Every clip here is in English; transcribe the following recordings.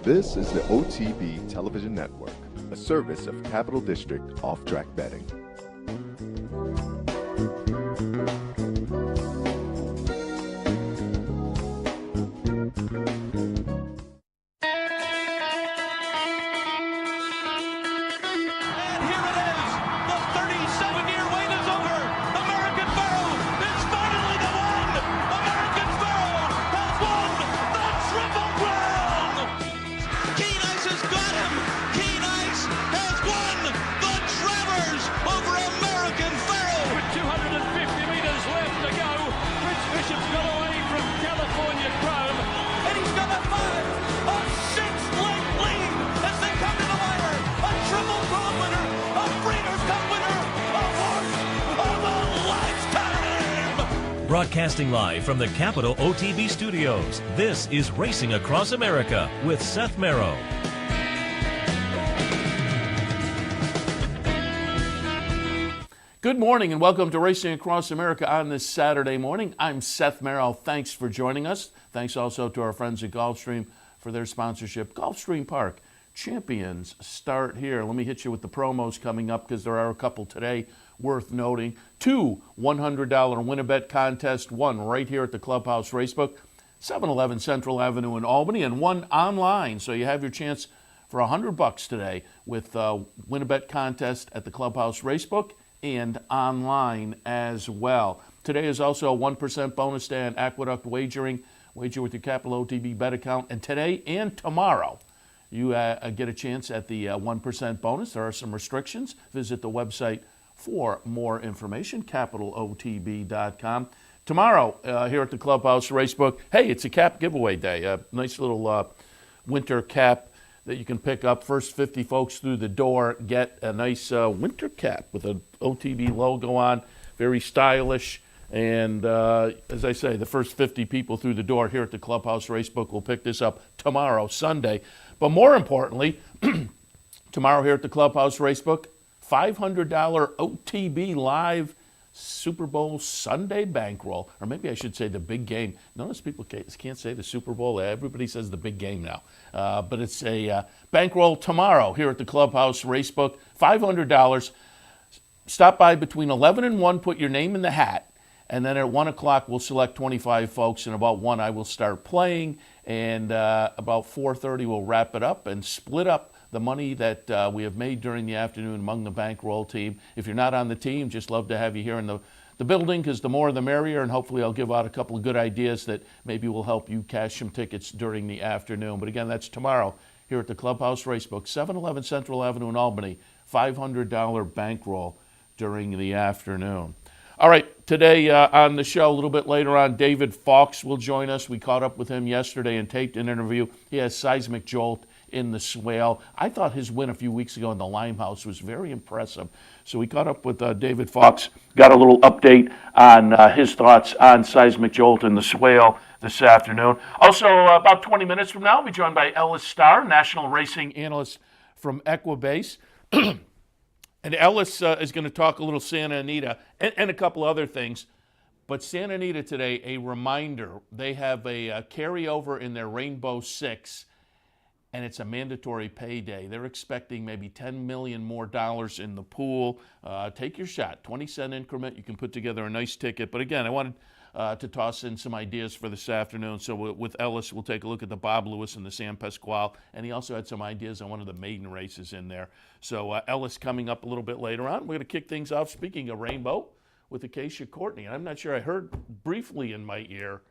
This is the OTB Television Network, a service of Capital District Off-Track Betting. Broadcasting live from the Capital OTB studios, this is Racing Across America with Seth Merrow. Good morning and welcome to Racing Across America on this Saturday morning. I'm Seth Merrow. Thanks for joining us. Thanks also to our friends at Gulfstream for their sponsorship. Gulfstream Park, champions start here. Let me hit you with the promos coming up because there are a couple today worth noting. 2 $100 win-a-bet contest, one right here at the Clubhouse Racebook, 711 Central Avenue in Albany, and one online. So you have your chance for $100 today with win-a-bet contest at the Clubhouse Racebook and online as well. Today is also a 1% bonus day on Aqueduct wagering. Wager with your Capital OTB bet account. And today and tomorrow, you get a chance at the 1% bonus. There are some restrictions. Visit the website for more information, capitalotb.com. Tomorrow, here at the Clubhouse Racebook, hey, it's a cap giveaway day. A nice little winter cap that you can pick up. First 50 folks through the door get a nice winter cap with an OTB logo on, very stylish. And as I say, the first 50 people through the door here at the Clubhouse Racebook will pick this up tomorrow, Sunday. But more importantly, tomorrow here at the Clubhouse Racebook, $500 OTB Live Super Bowl Sunday bankroll, or maybe I should say the big game. Notice people can't say the Super Bowl. Everybody says the big game now. But it's a bankroll tomorrow here at the Clubhouse Racebook, $500. Stop by between 11 and 1, put your name in the hat, and then at 1 o'clock we'll select 25 folks, and about 1 I will start playing, and about 4:30 we'll wrap it up and split up the money that we have made during the afternoon among the bankroll team. If you're not on the team, just love to have you here in the building because the more the merrier, and hopefully I'll give out a couple of good ideas that maybe will help you cash some tickets during the afternoon. But again, that's tomorrow here at the Clubhouse Racebook, 711 Central Avenue in Albany, $500 bankroll during the afternoon. All right, today on the show, a little bit later on, David Fawkes will join us. We caught up with him yesterday and taped an interview. He has seismic jolt in the swale. I thought his win a few weeks ago in the Limehouse was very impressive. So we caught up with David Fawkes, got a little update on his thoughts on seismic jolt in the swale this afternoon. Also, about 20 minutes from now, we'll be joined by Ellis Star, national racing analyst from Equibase. And Ellis is going to talk a little Santa Anita and a couple other things. But Santa Anita today, a reminder, they have a carryover in their Rainbow Six, and it's a mandatory payday. They're expecting maybe $10 million more in the pool. Take your shot, 20-cent increment. You can put together a nice ticket. But again, I wanted to toss in some ideas for this afternoon. So with Ellis, we'll take a look at the Bob Lewis and the San Pasquale. And he also had some ideas on one of the maiden races in there. So Ellis coming up a little bit later on. We're going to kick things off, speaking of Rainbow, with Acacia Courtney. And I'm not sure, I heard briefly in my ear,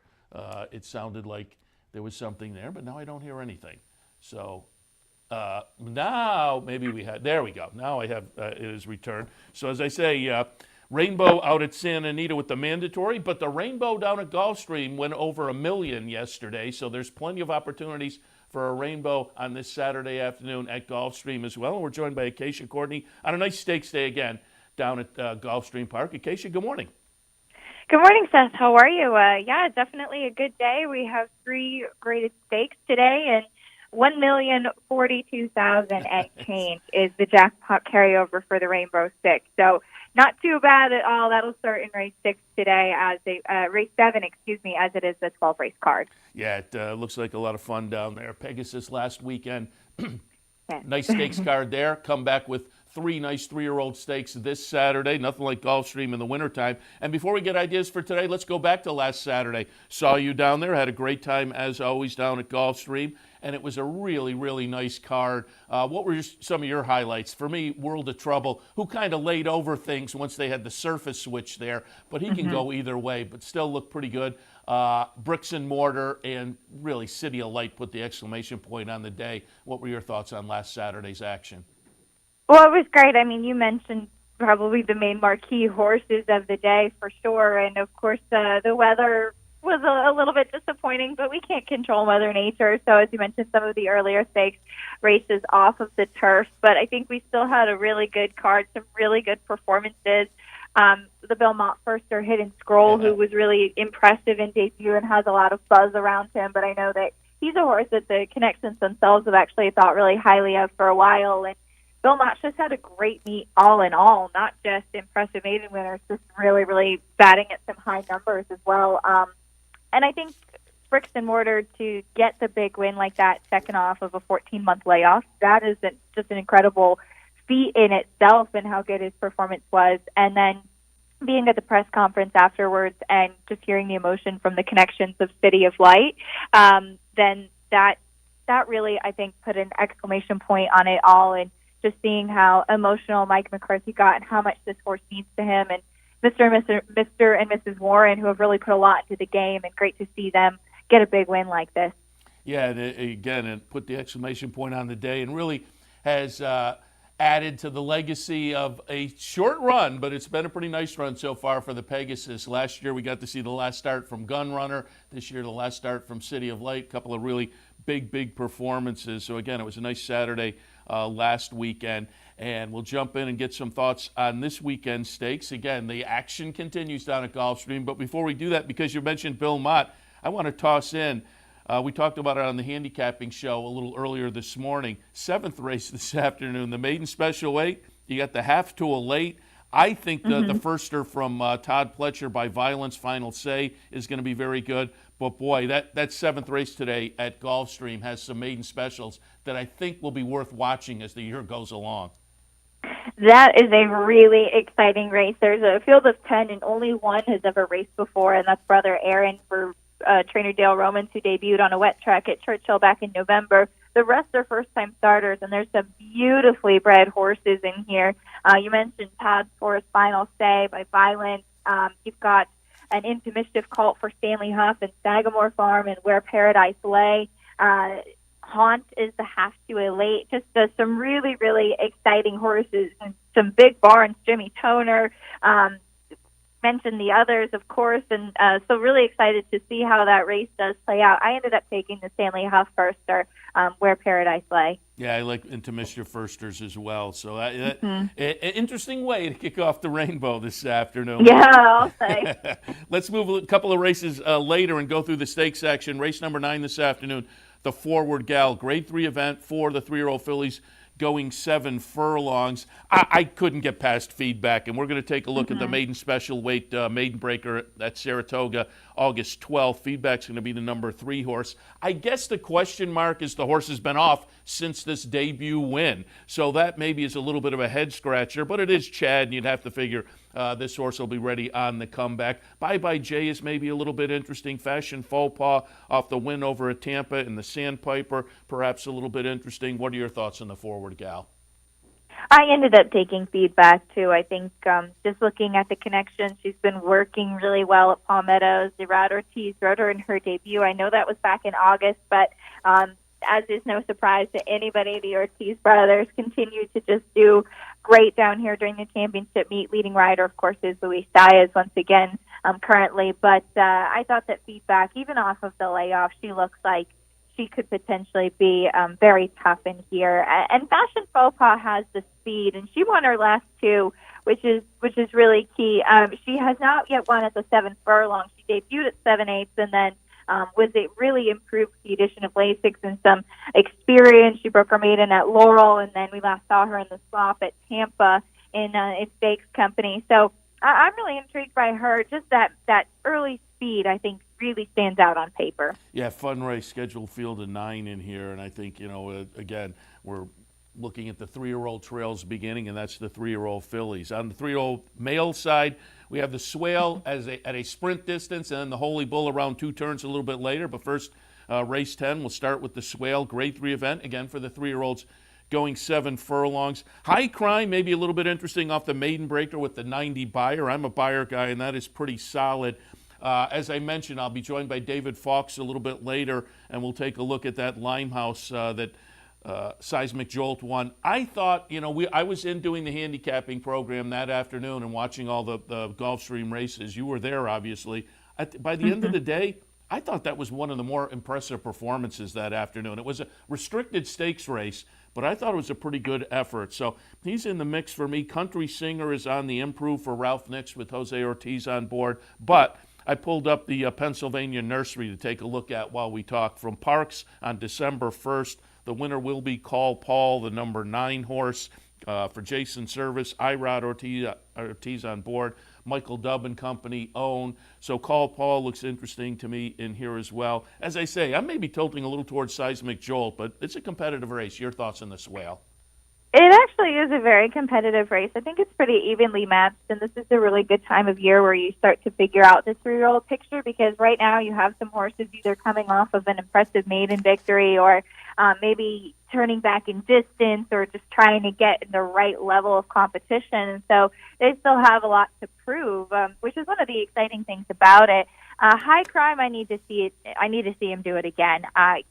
it sounded like there was something there, but now I don't hear anything. So now maybe we had, there we go. Now I have, it is returned. So as I say, Rainbow out at Santa Anita with the mandatory, but the Rainbow down at Gulfstream went over $1 million yesterday. So there's plenty of opportunities for a Rainbow on this Saturday afternoon at Gulfstream as well. And we're joined by Acacia Courtney on a nice stakes day again down at Gulfstream Park. Acacia, good morning. Good morning, Seth. How are you? Yeah, definitely a good day. We have 3 graded stakes today, and $1,042,000 and change is the jackpot carryover for the Rainbow Six. So not too bad at all. That'll start in race 6 today race 7, as it is the 12 race card. Yeah, it looks like a lot of fun down there. Pegasus last weekend. Yeah. Nice stakes card there. Come back with 3 nice 3-year-old stakes this Saturday. Nothing like Gulfstream in the wintertime. And before we get ideas for today, let's go back to last Saturday. Saw you down there. Had a great time, as always, down at Gulfstream. And it was a really, really nice card. What were some of your highlights? For me, World of Trouble, who kind of laid over things once they had the surface switch there. But he can go either way, but still looked pretty good. Bricks and Mortar and really City of Light put the exclamation point on the day. What were your thoughts on last Saturday's action? Well, it was great. I mean, you mentioned probably the main marquee horses of the day for sure. And, of course, the weather was a little bit disappointing, but we can't control Mother Nature. So, as you mentioned, some of the earlier stakes races off of the turf. But I think we still had a really good card, some really good performances. The Belmont Firster Hidden Scroll, who was really impressive in debut and has a lot of buzz around him. But I know that he's a horse that the connections themselves have actually thought really highly of for a while. And Belmont just had a great meet all in all, not just impressive maiden winners, just really, really batting at some high numbers as well. And I think Bricks and Mortar to get the big win like that, second off of a 14-month layoff, that is just an incredible feat in itself and how good his performance was. And then being at the press conference afterwards and just hearing the emotion from the connections of City of Light, then that really, I think, put an exclamation point on it all. And just seeing how emotional Mike McCarthy got and how much this horse means to him, and Mr. and Mrs. Warren, who have really put a lot into the game, and great to see them get a big win like this. Yeah, again, it put the exclamation point on the day and really has added to the legacy of a short run, but it's been a pretty nice run so far for the Pegasus. Last year we got to see the last start from Gunrunner. This year the last start from City of Light. A couple of really big performances. So again, it was a nice Saturday last weekend. And we'll jump in and get some thoughts on this weekend's stakes. Again, the action continues down at Gulfstream. But before we do that, because you mentioned Bill Mott, I want to toss in, we talked about it on the handicapping show a little earlier this morning. 7th race this afternoon, the maiden special weight. You got the half to a late. I think the firster from Todd Pletcher by Violence Final Say is going to be very good. But boy, that 7th race today at Gulfstream has some maiden specials that I think will be worth watching as the year goes along. That is a really exciting race. There's a field of 10, and only one has ever raced before, and that's Brother Aaron for trainer Dale Romans, who debuted on a wet track at Churchill back in November. The rest are first-time starters, and there's some beautifully bred horses in here. You mentioned Todd's Forest Final Say by Violence. You've got an Into Mischief Cult for Stanley Huff and Sagamore Farm and Where Paradise Lay. Haunt is the half to a late. Just some really, really exciting horses and some big barns. Jimmy Toner, mentioned the others, of course, and so really excited to see how that race does play out. I ended up taking the Stanley Huff firster, Where Paradise Lay. Yeah, I like Into Mischief firsters as well. So an interesting way to kick off the rainbow this afternoon. Yeah, I'll say. Let's move a couple of races later and go through the stakes action. Race number 9 this afternoon, the Forward Gal, Grade 3 event for the 3-year-old fillies, going 7 furlongs. I couldn't get past Feedback, and we're going to take a look at the maiden special weight maiden breaker at Saratoga August 12th. Feedback's going to be the number 3 horse. I guess the question mark is the horse has been off since this debut win, so that maybe is a little bit of a head scratcher, but it is Chad, and you'd have to figure this horse will be ready on the comeback. Bye Bye Jay is maybe a little bit interesting. Fashion Faux Pas off the win over at Tampa, and the Sandpiper perhaps a little bit interesting. What are your thoughts on the Forward Gal? I ended up taking Feedback, too. I think just looking at the connection, she's been working really well at Palmettos. Gerard Ortiz rode her in her debut. I know that was back in August, but as is no surprise to anybody, the Ortiz brothers continue to just do great down here during the championship meet. Leading rider, of course, is Luis Saez once again currently. But I thought that Feedback, even off of the layoff, she looks like she could potentially be very tough in here. And Fashion Faux Pas has the speed, and she won her last 2, which is really key. She has not yet won at the 7th furlong. She debuted at 7/8 and then was it really improved with the addition of Lasix and some experience. She broke her maiden at Laurel, and then we last saw her in the slop at Tampa. in stakes company. So I'm really intrigued by her. Just that early speed, I think, really stands out on paper. Yeah, fun race, scheduled field of 9 in here, and I think, again, we're looking at the 3-year-old trails beginning, and that's the 3-year-old fillies. On the 3-year-old male side, we have the Swale at a sprint distance, and then the Holy Bull around 2 turns a little bit later. But first, race 10, we'll start with the Swale Grade 3 event, again for the 3-year-olds going 7 furlongs. High Crime, maybe a little bit interesting off the maiden breaker with the 90 buyer. I'm a buyer guy, and that is pretty solid. As I mentioned, I'll be joined by David Fawkes a little bit later, and we'll take a look at that Limehouse that Seismic Jolt won. I thought, I was in doing the handicapping program that afternoon and watching all the Gulfstream races. You were there, obviously. By the end of the day, I thought that was one of the more impressive performances that afternoon. It was a restricted stakes race, but I thought it was a pretty good effort. So he's in the mix for me. Country Singer is on the improve for Ralph Nix with Jose Ortiz on board. But I pulled up the Pennsylvania Nursery to take a look at while we talk. From Parks on December 1st, the winner will be Call Paul, the number 9 horse. For Jason Service, Irod Ortiz on board. Michael Dubb and Company own. So Call Paul looks interesting to me in here as well. As I say, I may be tilting a little towards Seismic Jolt, but it's a competitive race. Your thoughts on the Swale? It actually is a very competitive race. I think it's pretty evenly matched, and this is a really good time of year where you start to figure out the 3-year-old picture, because right now you have some horses either coming off of an impressive maiden victory or maybe turning back in distance or just trying to get the right level of competition. And so they still have a lot to prove, which is one of the exciting things about it. High Crime, I need to see him do it again.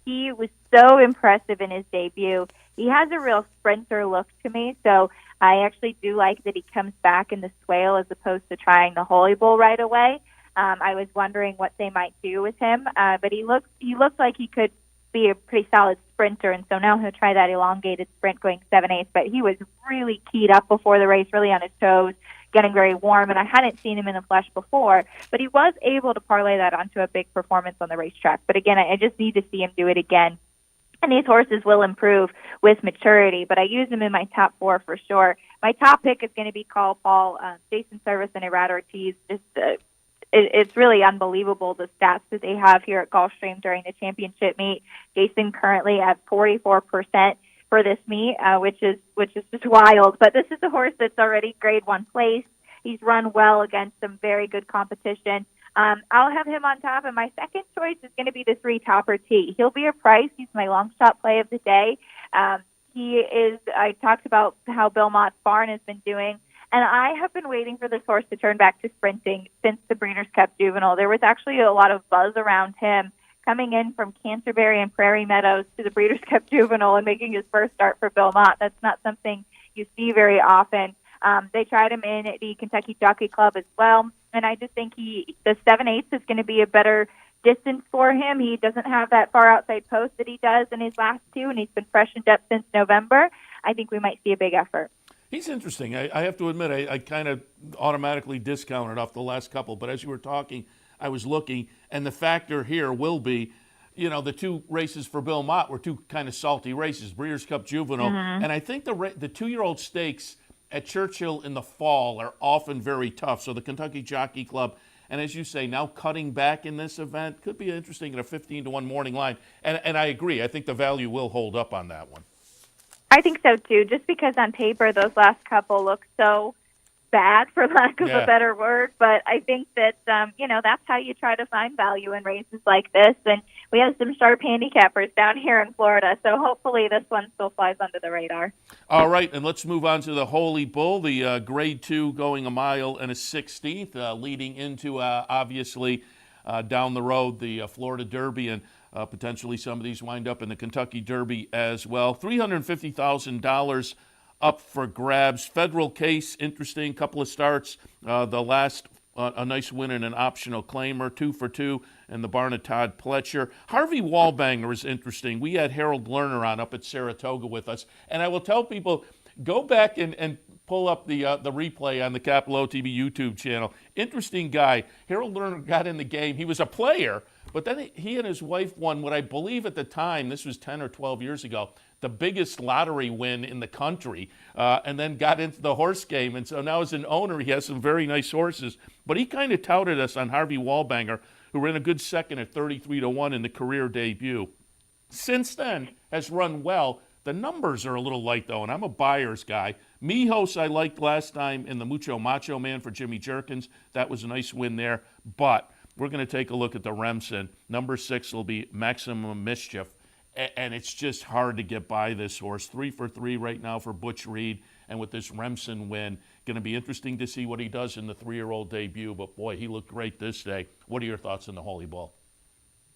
He was so impressive in his debut. He has a real sprinter look to me, so I actually do like that he comes back in the Swale as opposed to trying the Holy Bull right away. I was wondering what they might do with him, but he looks like he could be a pretty solid sprinter, and so now he'll try that elongated sprint going 7/8. But he was really keyed up before the race, really on his toes, getting very warm, and I hadn't seen him in the flesh before, but he was able to parlay that onto a big performance on the racetrack. But again, I just need to see him do it again. And these horses will improve with maturity, but I use them in my top 4 for sure. My top pick is going to be Call Paul, Jason Service, and Irod Ortiz. It's really unbelievable the stats that they have here at Gulfstream during the championship meet. Jason currently at 44% for this meet, which is just wild. But this is a horse that's already Grade 1 place. He's run well against some very good competition. I'll have him on top, and my second choice is going to be the 3 Topper T. He'll be a price. He's my long shot play of the day. I talked about how Belmont's Barn has been doing, and I have been waiting for this horse to turn back to sprinting since the Breeders' Cup Juvenile. There was actually a lot of buzz around him coming in from Canterbury and Prairie Meadows to the Breeders' Cup Juvenile and making his first start for Belmont. That's not something you see very often. They tried him in at the Kentucky Jockey Club as well, and I just think the 7/8 is going to be a better distance for him. He doesn't have that far outside post that he does in his last 2, and he's been freshened up since November. I think we might see a big effort. He's interesting. I have to admit, I kind of automatically discounted off the last couple, but as you were talking, I was looking, and the factor here will be, the 2 races for Bill Mott were 2 kind of salty races, Breeders' Cup Juvenile, and I think the 2-year-old stakes at Churchill in the fall are often very tough. So the Kentucky Jockey Club, and as you say, now cutting back in this event could be interesting in a 15-1 morning line. And I agree. I think the value will hold up on that one. I think so, too, just because on paper those last couple look so bad, for lack of a better word. But I think that, that's how you try to find value in races like this. And we have some sharp handicappers down here in Florida, so hopefully this one still flies under the radar. All right, and let's move on to the Holy Bull, the Grade 2 going 1 mile and 1/16, leading into, obviously, down the road, the Florida Derby, and potentially some of these wind up in the Kentucky Derby as well. $350,000 up for grabs. Federal case, interesting, couple of starts. The last, a nice win and an optional claimer, 2 for 2, and the barn of Todd Pletcher. Harvey Wallbanger is interesting. We had Harold Lerner on up at Saratoga with us, and I will tell people, go back and pull up the replay on the Capital OTB YouTube channel. Interesting guy. Harold Lerner got in the game. He was a player, but then he and his wife won what I believe at the time, this was 10 or 12 years ago, the biggest lottery win in the country, and then got into the horse game. And so now as an owner, he has some very nice horses. But he kind of touted us on Harvey Wallbanger, who ran a good second at 33-1 in the career debut. Since then, has run well. The numbers are a little light, though, and I'm a buyer's guy. Mijos I liked last time in the Mucho Macho Man for Jimmy Jerkins. That was a nice win there. But we're going to take a look at the Remsen. Number 6 will be Maximum Mischief. And it's just hard to get by this horse. 3 for 3 right now for Butch Reed. And with this Remsen win, going to be interesting to see what he does in the 3-year-old debut. But, boy, he looked great this day. What are your thoughts on the Holy Bull?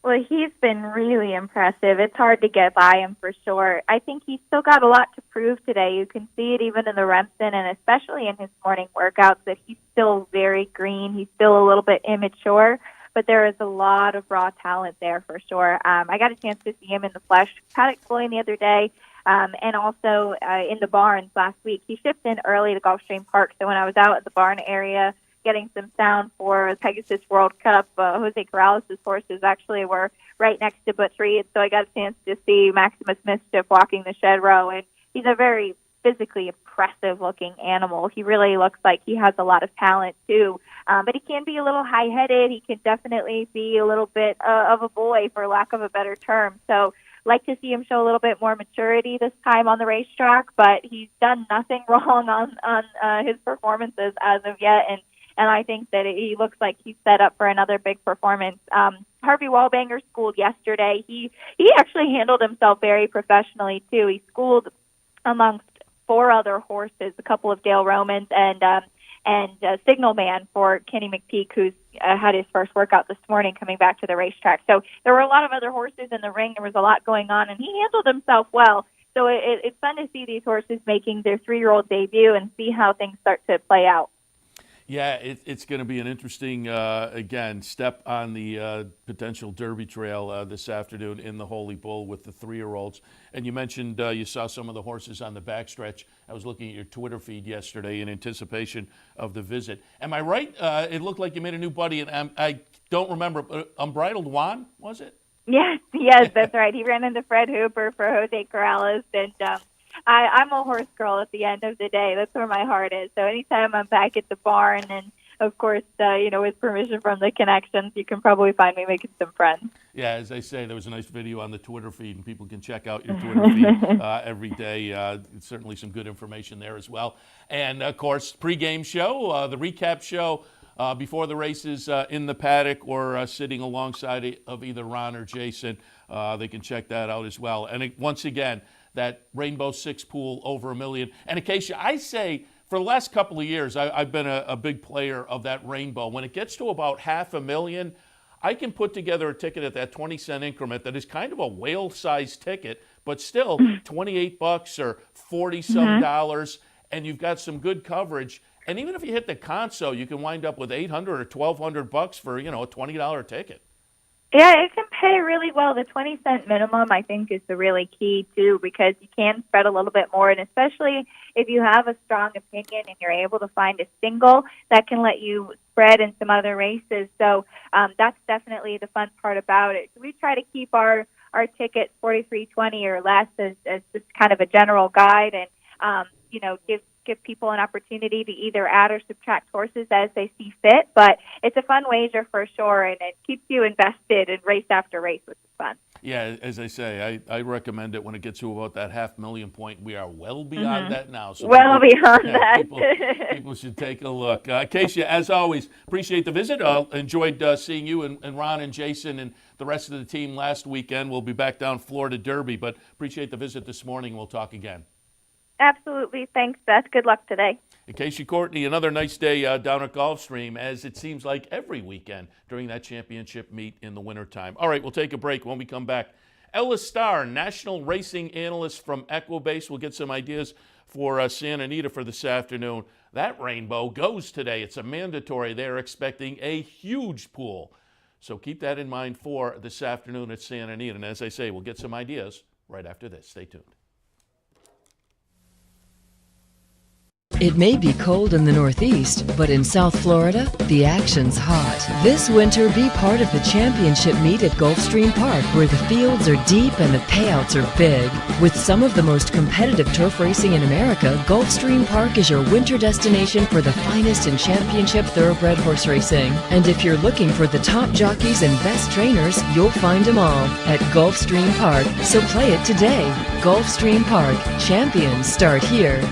Well, he's been really impressive. It's hard to get by him for sure. I think he's still got a lot to prove today. You can see it even in the Remsen and especially in his morning workouts that he's still very green. He's still a little bit immature, but there is a lot of raw talent there for sure. I got a chance to see him in the flesh, paddock pulling the other day, and also in the barns last week. He shipped in early to Gulfstream Park, so when I was out at the barn area getting some sound for the Pegasus World Cup, Jose Corrales' horses actually were right next to Butch Reed, so I got a chance to see Maximus Mischief walking the shed row, and he's a very physically impressive-looking animal. He really looks like he has a lot of talent, too, but he can be a little high-headed. He can definitely be a little bit of a boy, for lack of a better term, so like to see him show a little bit more maturity this time on the racetrack, but he's done nothing wrong on his performances as of yet, and I think that he looks like he's set up for another big performance. Harvey Wallbanger schooled yesterday. He actually handled himself very professionally, too. He schooled amongst 4 other horses, a couple of Dale Romans and Signal Man for Kenny McPeak, who's had his first workout this morning coming back to the racetrack. So there were a lot of other horses in the ring. There was a lot going on, and he handled himself well. So it's fun to see these horses making their 3-year-old debut and see how things start to play out. Yeah, it's going to be an interesting, again, step on the potential Derby trail this afternoon in the Holy Bull with the 3-year-olds. And you mentioned you saw some of the horses on the backstretch. I was looking at your Twitter feed yesterday in anticipation of the visit. Am I right? It looked like you made a new buddy, and I don't remember. Unbridled Juan, was it? Yes, that's right. He ran into Fred Hooper for Jose Corrales, and I'm a horse girl at the end of the day. That's where my heart is. So anytime I'm back at the barn, and of course, with permission from the connections, you can probably find me making some friends. Yeah, as I say, there was a nice video on the Twitter feed, and people can check out your Twitter feed every day. Certainly some good information there as well. And, of course, pregame show, the recap show before the races in the paddock or sitting alongside of either Ron or Jason. They can check that out as well. And once again, that Rainbow Six pool over $1 million. And Acacia, I say for the last couple of years, I've been a big player of that Rainbow. When it gets to about $500,000, I can put together a ticket at that 20-cent increment that is kind of a whale-sized ticket, but still $28 or $40-some dollars, and you've got some good coverage. And even if you hit the console, you can wind up with $800 or $1,200 for a $20 ticket. Yeah, it can pay really well. The 20-cent minimum, I think, is the really key, too, because you can spread a little bit more, and especially if you have a strong opinion and you're able to find a single, that can let you spread in some other races. So that's definitely the fun part about it. So we try to keep our tickets $43.20 or less as just kind of a general guide, and give people an opportunity to either add or subtract horses as they see fit. But it's a fun wager for sure, and it keeps you invested in race after race, which is fun. Yeah, as I say, I recommend it when it gets to about that $500,000 point. We are well beyond that now. So beyond that. people should take a look. Acacia, as always, appreciate the visit. Enjoyed seeing you and Ron and Jason and the rest of the team last weekend. We'll be back down Florida Derby, but appreciate the visit this morning. We'll talk again. Absolutely. Thanks, Beth. Good luck today. Acacia Courtney, another nice day down at Gulfstream, as it seems like every weekend during that championship meet in the wintertime. All right, we'll take a break. When we come back, Ellis Star, national racing analyst from Equibase, will get some ideas for Santa Anita for this afternoon. That rainbow goes today. It's a mandatory. They're expecting a huge pool. So keep that in mind for this afternoon at Santa Anita. And as I say, we'll get some ideas right after this. Stay tuned. It may be cold in the Northeast, but in South Florida, the action's hot. This winter, be part of the championship meet at Gulfstream Park, where the fields are deep and the payouts are big. With some of the most competitive turf racing in America, Gulfstream Park is your winter destination for the finest in championship thoroughbred horse racing. And if you're looking for the top jockeys and best trainers, you'll find them all at Gulfstream Park. So play it today. Gulfstream Park. Champions start here.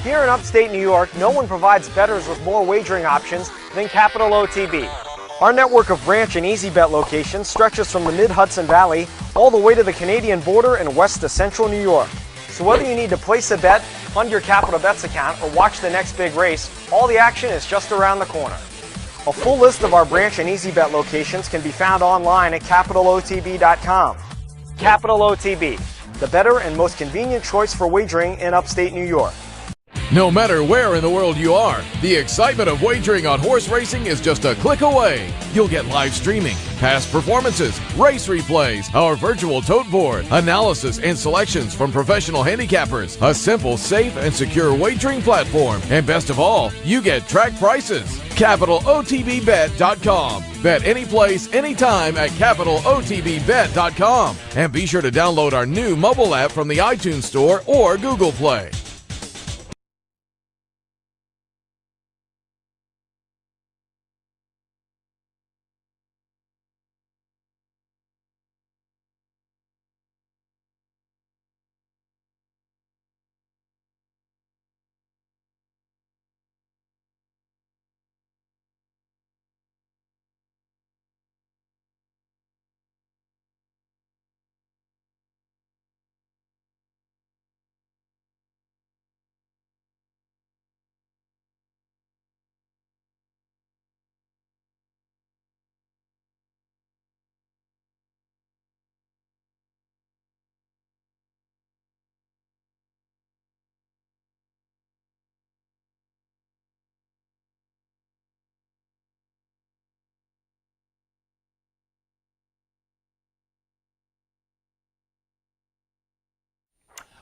Here in upstate New York, no one provides bettors with more wagering options than Capital OTB. Our network of ranch and easy bet locations stretches from the mid-Hudson Valley all the way to the Canadian border and west to central New York. So whether you need to place a bet, fund your Capital Bets account, or watch the next big race, all the action is just around the corner. A full list of our branch and easy bet locations can be found online at capitalotb.com. Capital OTB, the better and most convenient choice for wagering in upstate New York. No matter where in the world you are, the excitement of wagering on horse racing is just a click away. You'll get live streaming, past performances, race replays, our virtual tote board, analysis and selections from professional handicappers, a simple, safe, and secure wagering platform, and best of all, you get track prices. CapitalOTBBet.com. Bet any place, anytime at CapitalOTBBet.com. And be sure to download our new mobile app from the iTunes Store or Google Play.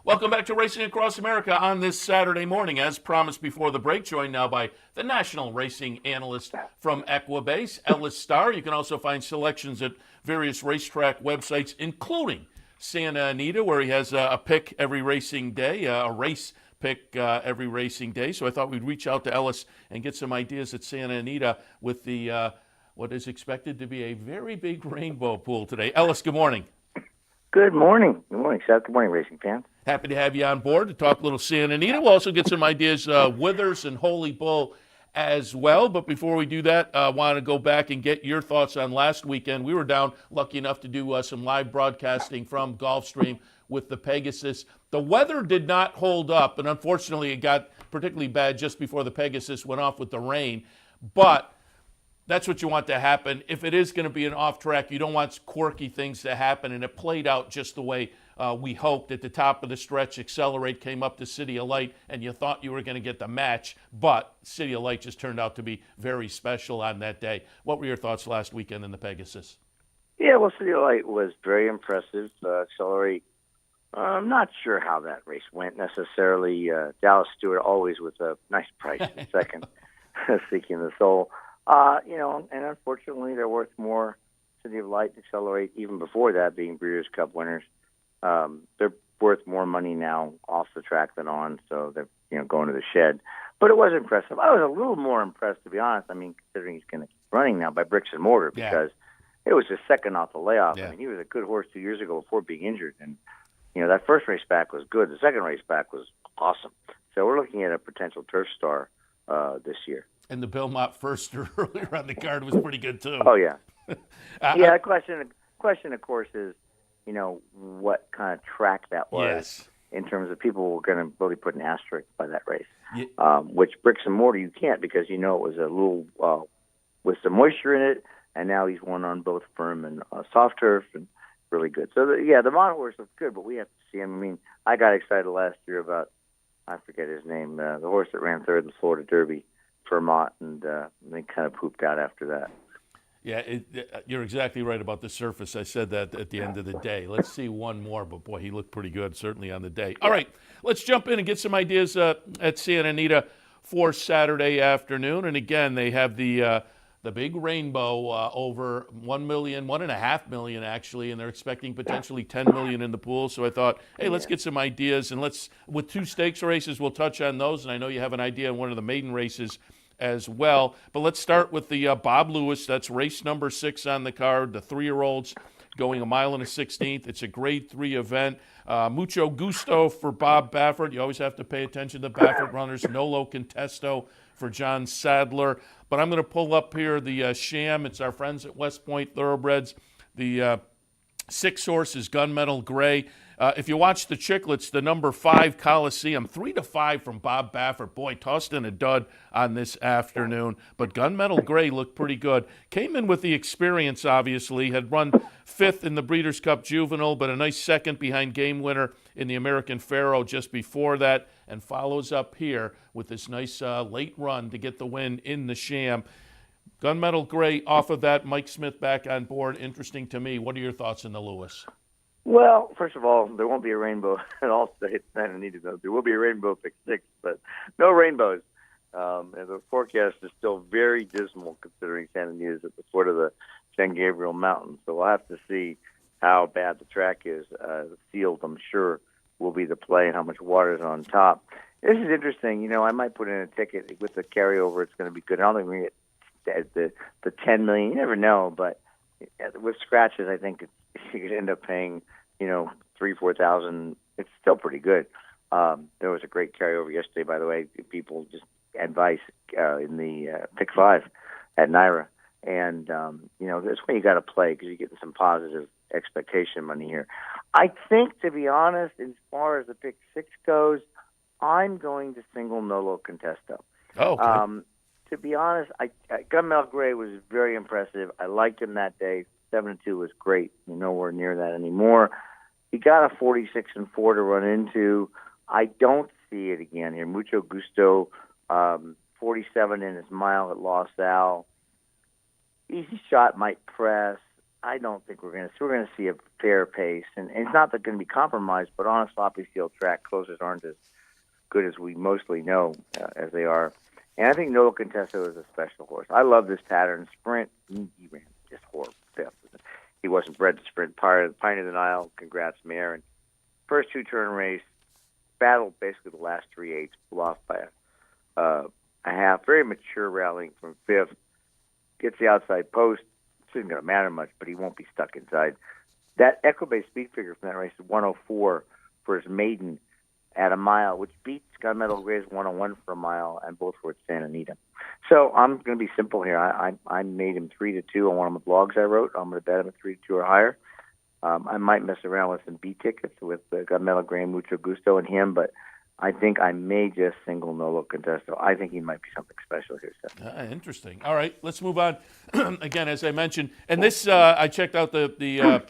Welcome back to Racing Across America on this Saturday morning. As promised before the break, joined now by the national racing analyst from Equibase, Ellis Star. You can also find selections at various racetrack websites, including Santa Anita, where he has a pick every racing day, a race pick every racing day. So I thought we'd reach out to Ellis and get some ideas at Santa Anita with the what is expected to be a very big rainbow pool today. Ellis, good morning. Good morning. Good morning, Seth. Good morning, racing fans. Happy to have you on board to talk a little Santa Anita. We'll also get some ideas, Withers and Holy Bull as well. But before we do that, I want to go back and get your thoughts on last weekend. We were down, lucky enough to do some live broadcasting from Gulfstream with the Pegasus. The weather did not hold up, and unfortunately it got particularly bad just before the Pegasus went off with the rain. But that's what you want to happen. If it is going to be an off track, you don't want quirky things to happen, and it played out just the way we hoped. At the top of the stretch, Accelerate came up to City of Light, and you thought you were going to get the match, but City of Light just turned out to be very special on that day. What were your thoughts last weekend in the Pegasus? Yeah, well, City of Light was very impressive. Accelerate, I'm not sure how that race went necessarily. Dallas Stewart always with a nice price in second, Seeking the Soul. And unfortunately, they're worth more. City of Light, Accelerate, even before that, being Breeders' Cup winners. They're worth more money now off the track than on, so they're going to the shed. But it was impressive. I was a little more impressed, to be honest. I mean, considering he's going to keep running now by Bricks and Mortar, because it was just second off the layoff. Yeah. I mean, he was a good horse 2 years ago before being injured, and that first race back was good. The second race back was awesome. So we're looking at a potential turf star this year. And the Belmont first earlier on the card was pretty good too. Oh yeah, yeah. The question, of course, is what kind of track that was. Yes. In terms of people were going to really put an asterisk by that race, which Bricks and Mortar you can't, because it was a little with some moisture in it, and now he's won on both firm and soft turf, and really good. So the Mont horse looks good, but we have to see him. I mean, I got excited last year about, I forget his name, the horse that ran third in the Florida Derby, Vermont, and they kind of pooped out after that. Yeah, you're exactly right about the surface. I said that at the end of the day. Let's see one more, but boy, he looked pretty good, certainly on the day. All right, let's jump in and get some ideas at Santa Anita for Saturday afternoon. And again, they have the big rainbow over 1 million, 1.5 million actually, and they're expecting potentially 10 million in the pool. So I thought, hey, let's get some ideas, and with 2 stakes races, we'll touch on those. And I know you have an idea on one of the maiden races as well. But let's start with the Bob Lewis. That's race number 6 on the card. The 3-year-olds going 1 1/16. It's a Grade 3 event. Mucho gusto for Bob Baffert. You always have to pay attention to Baffert runners. Nolo Contesto for John Sadler. But I'm going to pull up here the sham. It's our friends at West Point Thoroughbreds. The 6 horse is Gunmetal Gray. If you watch the Chicklets, the number 5 Coliseum, 3-5 from Bob Baffert. Boy, tossed in a dud on this afternoon. But Gunmetal Gray looked pretty good. Came in with the experience, obviously. Had run 5th in the Breeders' Cup Juvenile, but a nice second behind Game Winner in the American Pharoah just before that. And follows up here with this nice late run to get the win in the sham. Gunmetal Gray off of that. Mike Smith back on board. Interesting to me. What are your thoughts on the Lewis? Well, first of all, there won't be a rainbow at all state Santa Anita. There will be a rainbow pick 6, but no rainbows. And the forecast is still very dismal considering Santa Anita is at the foot of the San Gabriel Mountains. So we'll have to see how bad the track is. The field, I'm sure, will be the play and how much water is on top. This is interesting. You know, I might put in a ticket with the carryover. It's going to be good. I don't think we get the 10 million. You never know, but with scratches, I think you could end up paying, 3,000-4,000. It's still pretty good. There was a great carryover yesterday, by the way. People just advice in the pick 5 at Naira, and that's when you got to play because you're getting some positive expectation money here. I think, to be honest, as far as the pick 6 goes, I'm going to single Nolo Contesto. Oh, okay. To be honest, Gunmetal Gray was very impressive. I liked him that day. 7-2 was great. We're nowhere near that anymore. He got a 46-4 to run into. I don't see it again here. Mucho gusto, 47 in his mile at Los Al. Easy shot might press. I don't think we're going to see a fair pace, and it's not that going to be compromised. But on a sloppy field track, closers aren't as good as we mostly know as they are. And I think Nolo Contesto is a special horse. I love this pattern. Sprint, he ran just horrible. He wasn't bred to sprint. Pioneer the Nile, congrats, Mayor. And first 2-turn race, battled basically the last 3/8, pulled off by a half. Very mature rallying from 5th. Gets the outside post. It isn't going to matter much, but he won't be stuck inside. That Equibase speed figure from that race is 104 for his maiden at a mile, which beats Gunmetal Gray's 101 for a mile, and both were at Santa Anita. So I'm going to be simple here. I made him 3-2 on one of the blogs I wrote. I'm going to bet him at 3-2 or higher. I might mess around with some B tickets with Gunmetal Gray, Mucho Gusto, and him, but I think I may just single Nolo Contesto. I think he might be something special here, Seth. Interesting. All right, let's move on. Again, as I mentioned, and this I checked out the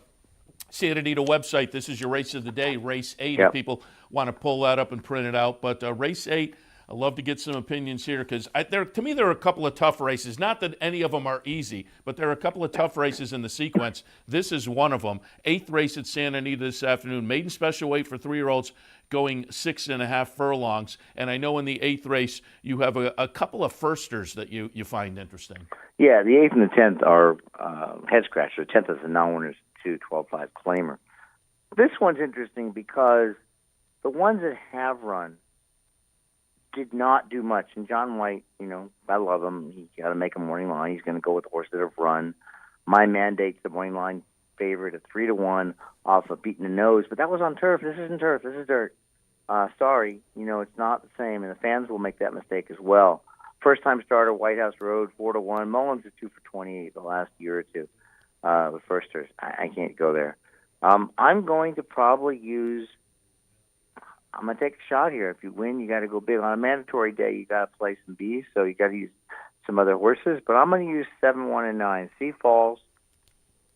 Santa Anita website. This is your race of the day, race 8. Yep. If people want to pull that up and print it out. But race 8, I'd love to get some opinions here because to me there are a couple of tough races. Not that any of them are easy, but there are a couple of tough races in the sequence. This is one of them. 8th race at Santa Anita this afternoon. Maiden special weight for 3-year-olds going 6.5 furlongs. And I know in the 8th race you have a couple of firsters that you find interesting. Yeah, the 8th and the 10th are head scratchers. The 10th is the non-winners 2-12-5 claimer. This one's interesting because the ones that have run did not do much. And John White, I love him. He's got to make a morning line. He's going to go with the horses that have run. My mandate's the morning line favorite at 3-1 off of beating the nose. But that was on turf. This isn't turf. This is dirt. Sorry, it's not the same. And the fans will make that mistake as well. First-time starter, White House Road, 4-1. Mullins is 2 for 28 the last year or two. With firsters, I can't go there. I'm going to probably I'm going to take a shot here. If you win, you got to go big. On a mandatory day, you got to play some B's, so you got to use some other horses. But I'm going to use 7, 1, and 9. Sea Falls,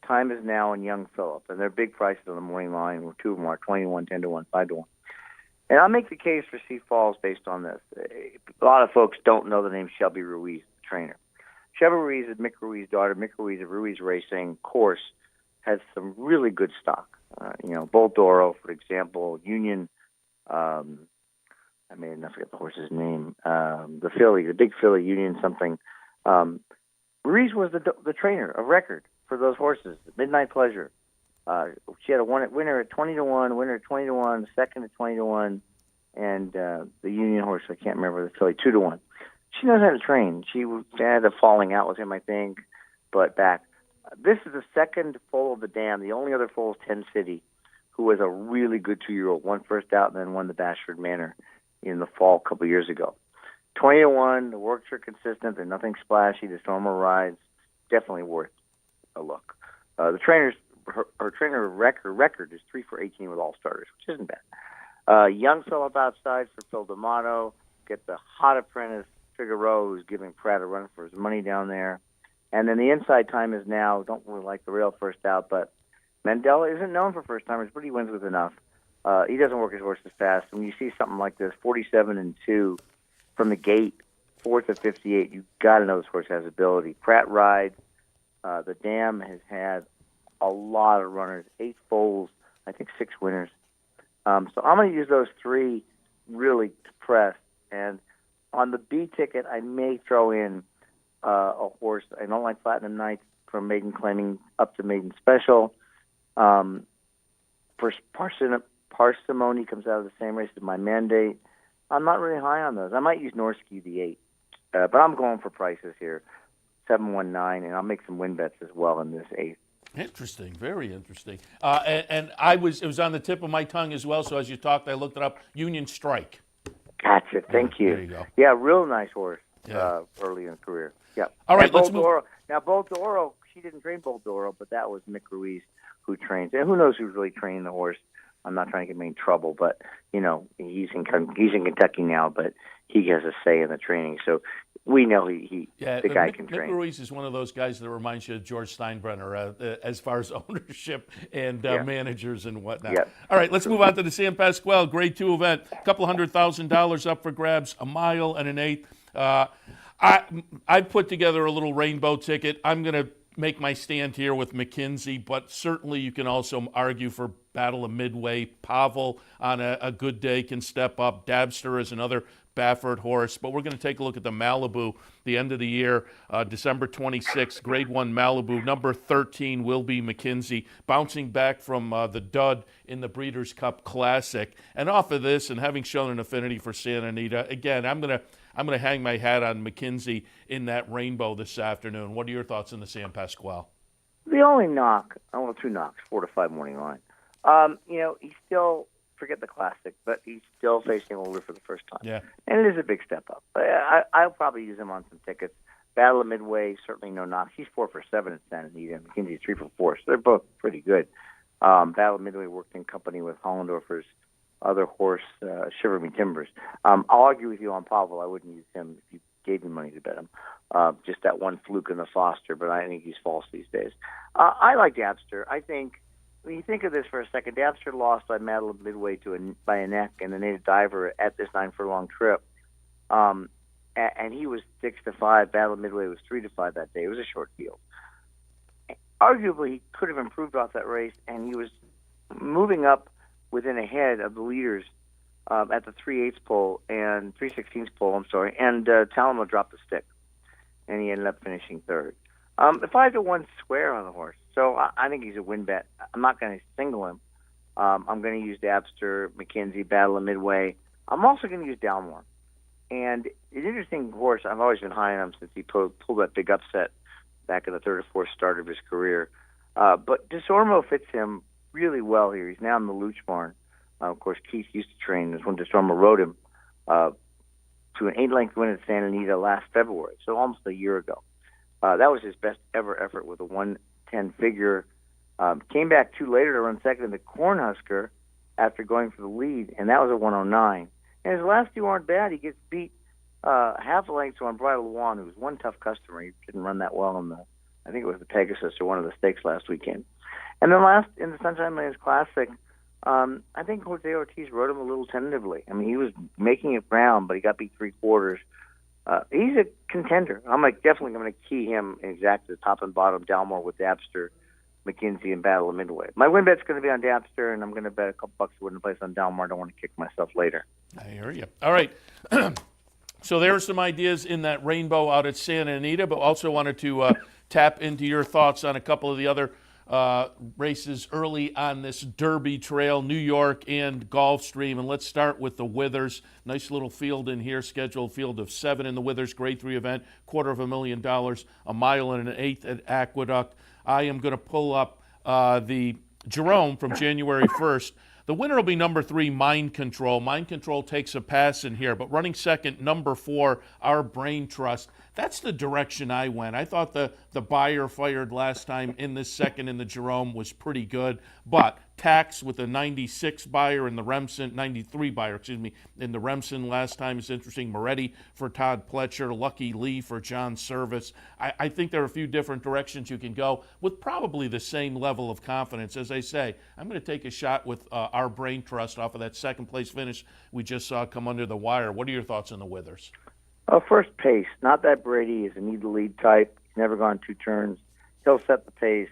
Time Is Now, and Young Phillip. And they're big prices on the morning line. 2 of them are 21, 10-1, 5-1. And I'll make the case for Sea Falls based on this. A lot of folks don't know the name Shelby Ruiz, the trainer. Shelby Ruiz is Mick Ruiz's daughter. Mick Ruiz of Ruiz Racing course has some really good stock. Bull Doro, for example, Union I forget the horse's name. The big filly, Union something. Ruiz was the trainer of record for those horses. Midnight Pleasure. She had a winner at 20-1, winner at 20-1, second at 20-1, and the Union horse, I can't remember, the filly, 2-1. She knows how to train. She had a falling out with him, I think, but back. This is the second foal of the dam. The only other foal is 10 City, who was a really good 2-year-old. Won first out and then won the Bashford Manor in the fall a couple years ago. 20-1, the works are consistent. They're nothing splashy. The Stormer rides, definitely worth a look. The trainer's her trainer record is 3 for 18 with all starters, which isn't bad. Young Philip outside for Phil D'Amato. Get the hot apprentice Figueroa, who's giving Pratt a run for his money down there. And then the inside time is now, don't really like the rail first out, but Mandela isn't known for first timers, but he wins with enough. He doesn't work his horses fast. When you see something like this, 47-2 from the gate, 4th of 58, you've got to know this horse has ability. Pratt rides. The dam has had a lot of runners, 8 foals, I think 6 winners. So I'm going to use those 3 really to press. And on the B ticket, I may throw in a horse. I don't like Platinum Nights from maiden claiming up to maiden special. Parsimony comes out of the same race as My Mandate. I'm not really high on those. I might use Norsky, the 8. But I'm going for prices here, 7-1-9, and I'll make some win bets as well in this 8. Interesting, very interesting. And it was on the tip of my tongue as well, so as you talked, I looked it up. Union Strike. Gotcha, thank you. There you go. Yeah, real nice horse early in the career. Yeah. All right, let's move. Now, Boldoro, she didn't train Boldoro, but that was Mick Ruiz who trains. And who knows who's really training the horse. I'm not trying to get him in trouble, but, he's in Kentucky now, but he has a say in the training. So we know the guy can train. Mick Ruiz is one of those guys that reminds you of George Steinbrenner as far as ownership and managers and whatnot. Yeah. All right, let's move on to the San Pasqual Grade 2 event. A couple $100,000 up for grabs, a mile and an 8. I put together a little rainbow ticket. I'm going to make my stand here with McKinsey, but certainly you can also argue for Battle of Midway. Pavel on a good day can step up. Dabster is another Baffert horse, but we're going to take a look at the Malibu, the end of the year, December 26th, Grade 1 Malibu. Number 13 will be McKinsey, bouncing back from the dud in the Breeders' Cup Classic. And off of this, and having shown an affinity for Santa Anita, again, I'm going to hang my hat on McKinsey in that rainbow this afternoon. What are your thoughts on the San Pasqual? The only knock, 2 knocks, 4 to 5 morning line. He's still, forget the Classic, but he's still facing Older for the first time. Yeah. And it is a big step up. I'll probably use him on some tickets. Battle of Midway, certainly no knock. He's 4 for 7 at Santa Anita, and McKinsey's 3 for 4, so they're both pretty good. Battle of Midway worked in company with Hollendorfer's other horse, Shiver Me Timbers. I'll argue with you on Pavel. I wouldn't use him if you gave me money to bet him. Just that one fluke in the Foster, but I think he's false these days. I like Dabster. I think, when you think of this for a second, Dabster lost by Battle of Midway by a neck and the Native Diver at this 9 furlong trip. And he was 6-5. Battle of Midway was 3-5 that day. It was a short field. Arguably, he could have improved off that race, and he was moving up within a head of the leaders at the 3/8 pole and 3/16 pole. And Talamo dropped the stick, and he ended up finishing 3rd. A 5-1 square on the horse, so I think he's a win bet. I'm not going to single him. I'm going to use Dabster, McKinsey, Battle of Midway. I'm also going to use Dalmore. And an interesting horse. I've always been high on him since he pulled that big upset back in the 3rd or 4th start of his career. But Desormeaux fits him really well here. He's now in the Luch barn. Of course, Keith used to train. This when Desormeaux rode him to an 8-length win at Santa Anita last February, so almost a year ago. That was his best ever effort with a 1:10 figure. Came back 2 later to run second in the Cornhusker after going for the lead, and that was a 1:09. And his last 2 aren't bad. He gets beat half a length on Bridal One, who was one tough customer. He didn't run that well in I think it was the Pegasus or one of the stakes last weekend. And then last in the Sunshine Lands Classic, I think Jose Ortiz rode him a little tentatively. I mean, he was making it brown, but he got beat 3/4. He's a contender. I'm definitely going to key him exactly the top and bottom, Dalmore with Dabster, McKinsey and Battle of Midway. My win bet's going to be on Dapster, and I'm going to bet a couple bucks to win the place on Dalmar. I don't want to kick myself later. I hear you. All right. So there are some ideas in that rainbow out at Santa Anita, but also wanted to tap into your thoughts on a couple of the other races early on this Derby Trail, New York and Gulfstream. And let's start with the Withers. Nice little field in here, scheduled field of 7 in the Withers Grade 3 event, $250,000, a mile and an eighth at Aqueduct. I am going to pull up the Jerome from January 1st. The winner will be number 3, Mind Control. Mind Control takes a pass in here, but running second, number 4, Our Brain Trust. That's the direction I went. I thought the buyer fired last time in this second in the Jerome was pretty good, but Tax with a 96 buyer in the Remsen, 93 buyer, in the Remsen last time is interesting. Moretti for Todd Pletcher, Lucky Lee for John Service. I think there are a few different directions you can go with probably the same level of confidence. As I say, I'm going to take a shot with Our Brain Trust off of that second place finish we just saw come under the wire. What are your thoughts on the Withers? First pace. Not that Brady is a need-to-lead type. He's never gone 2 turns. He'll set the pace.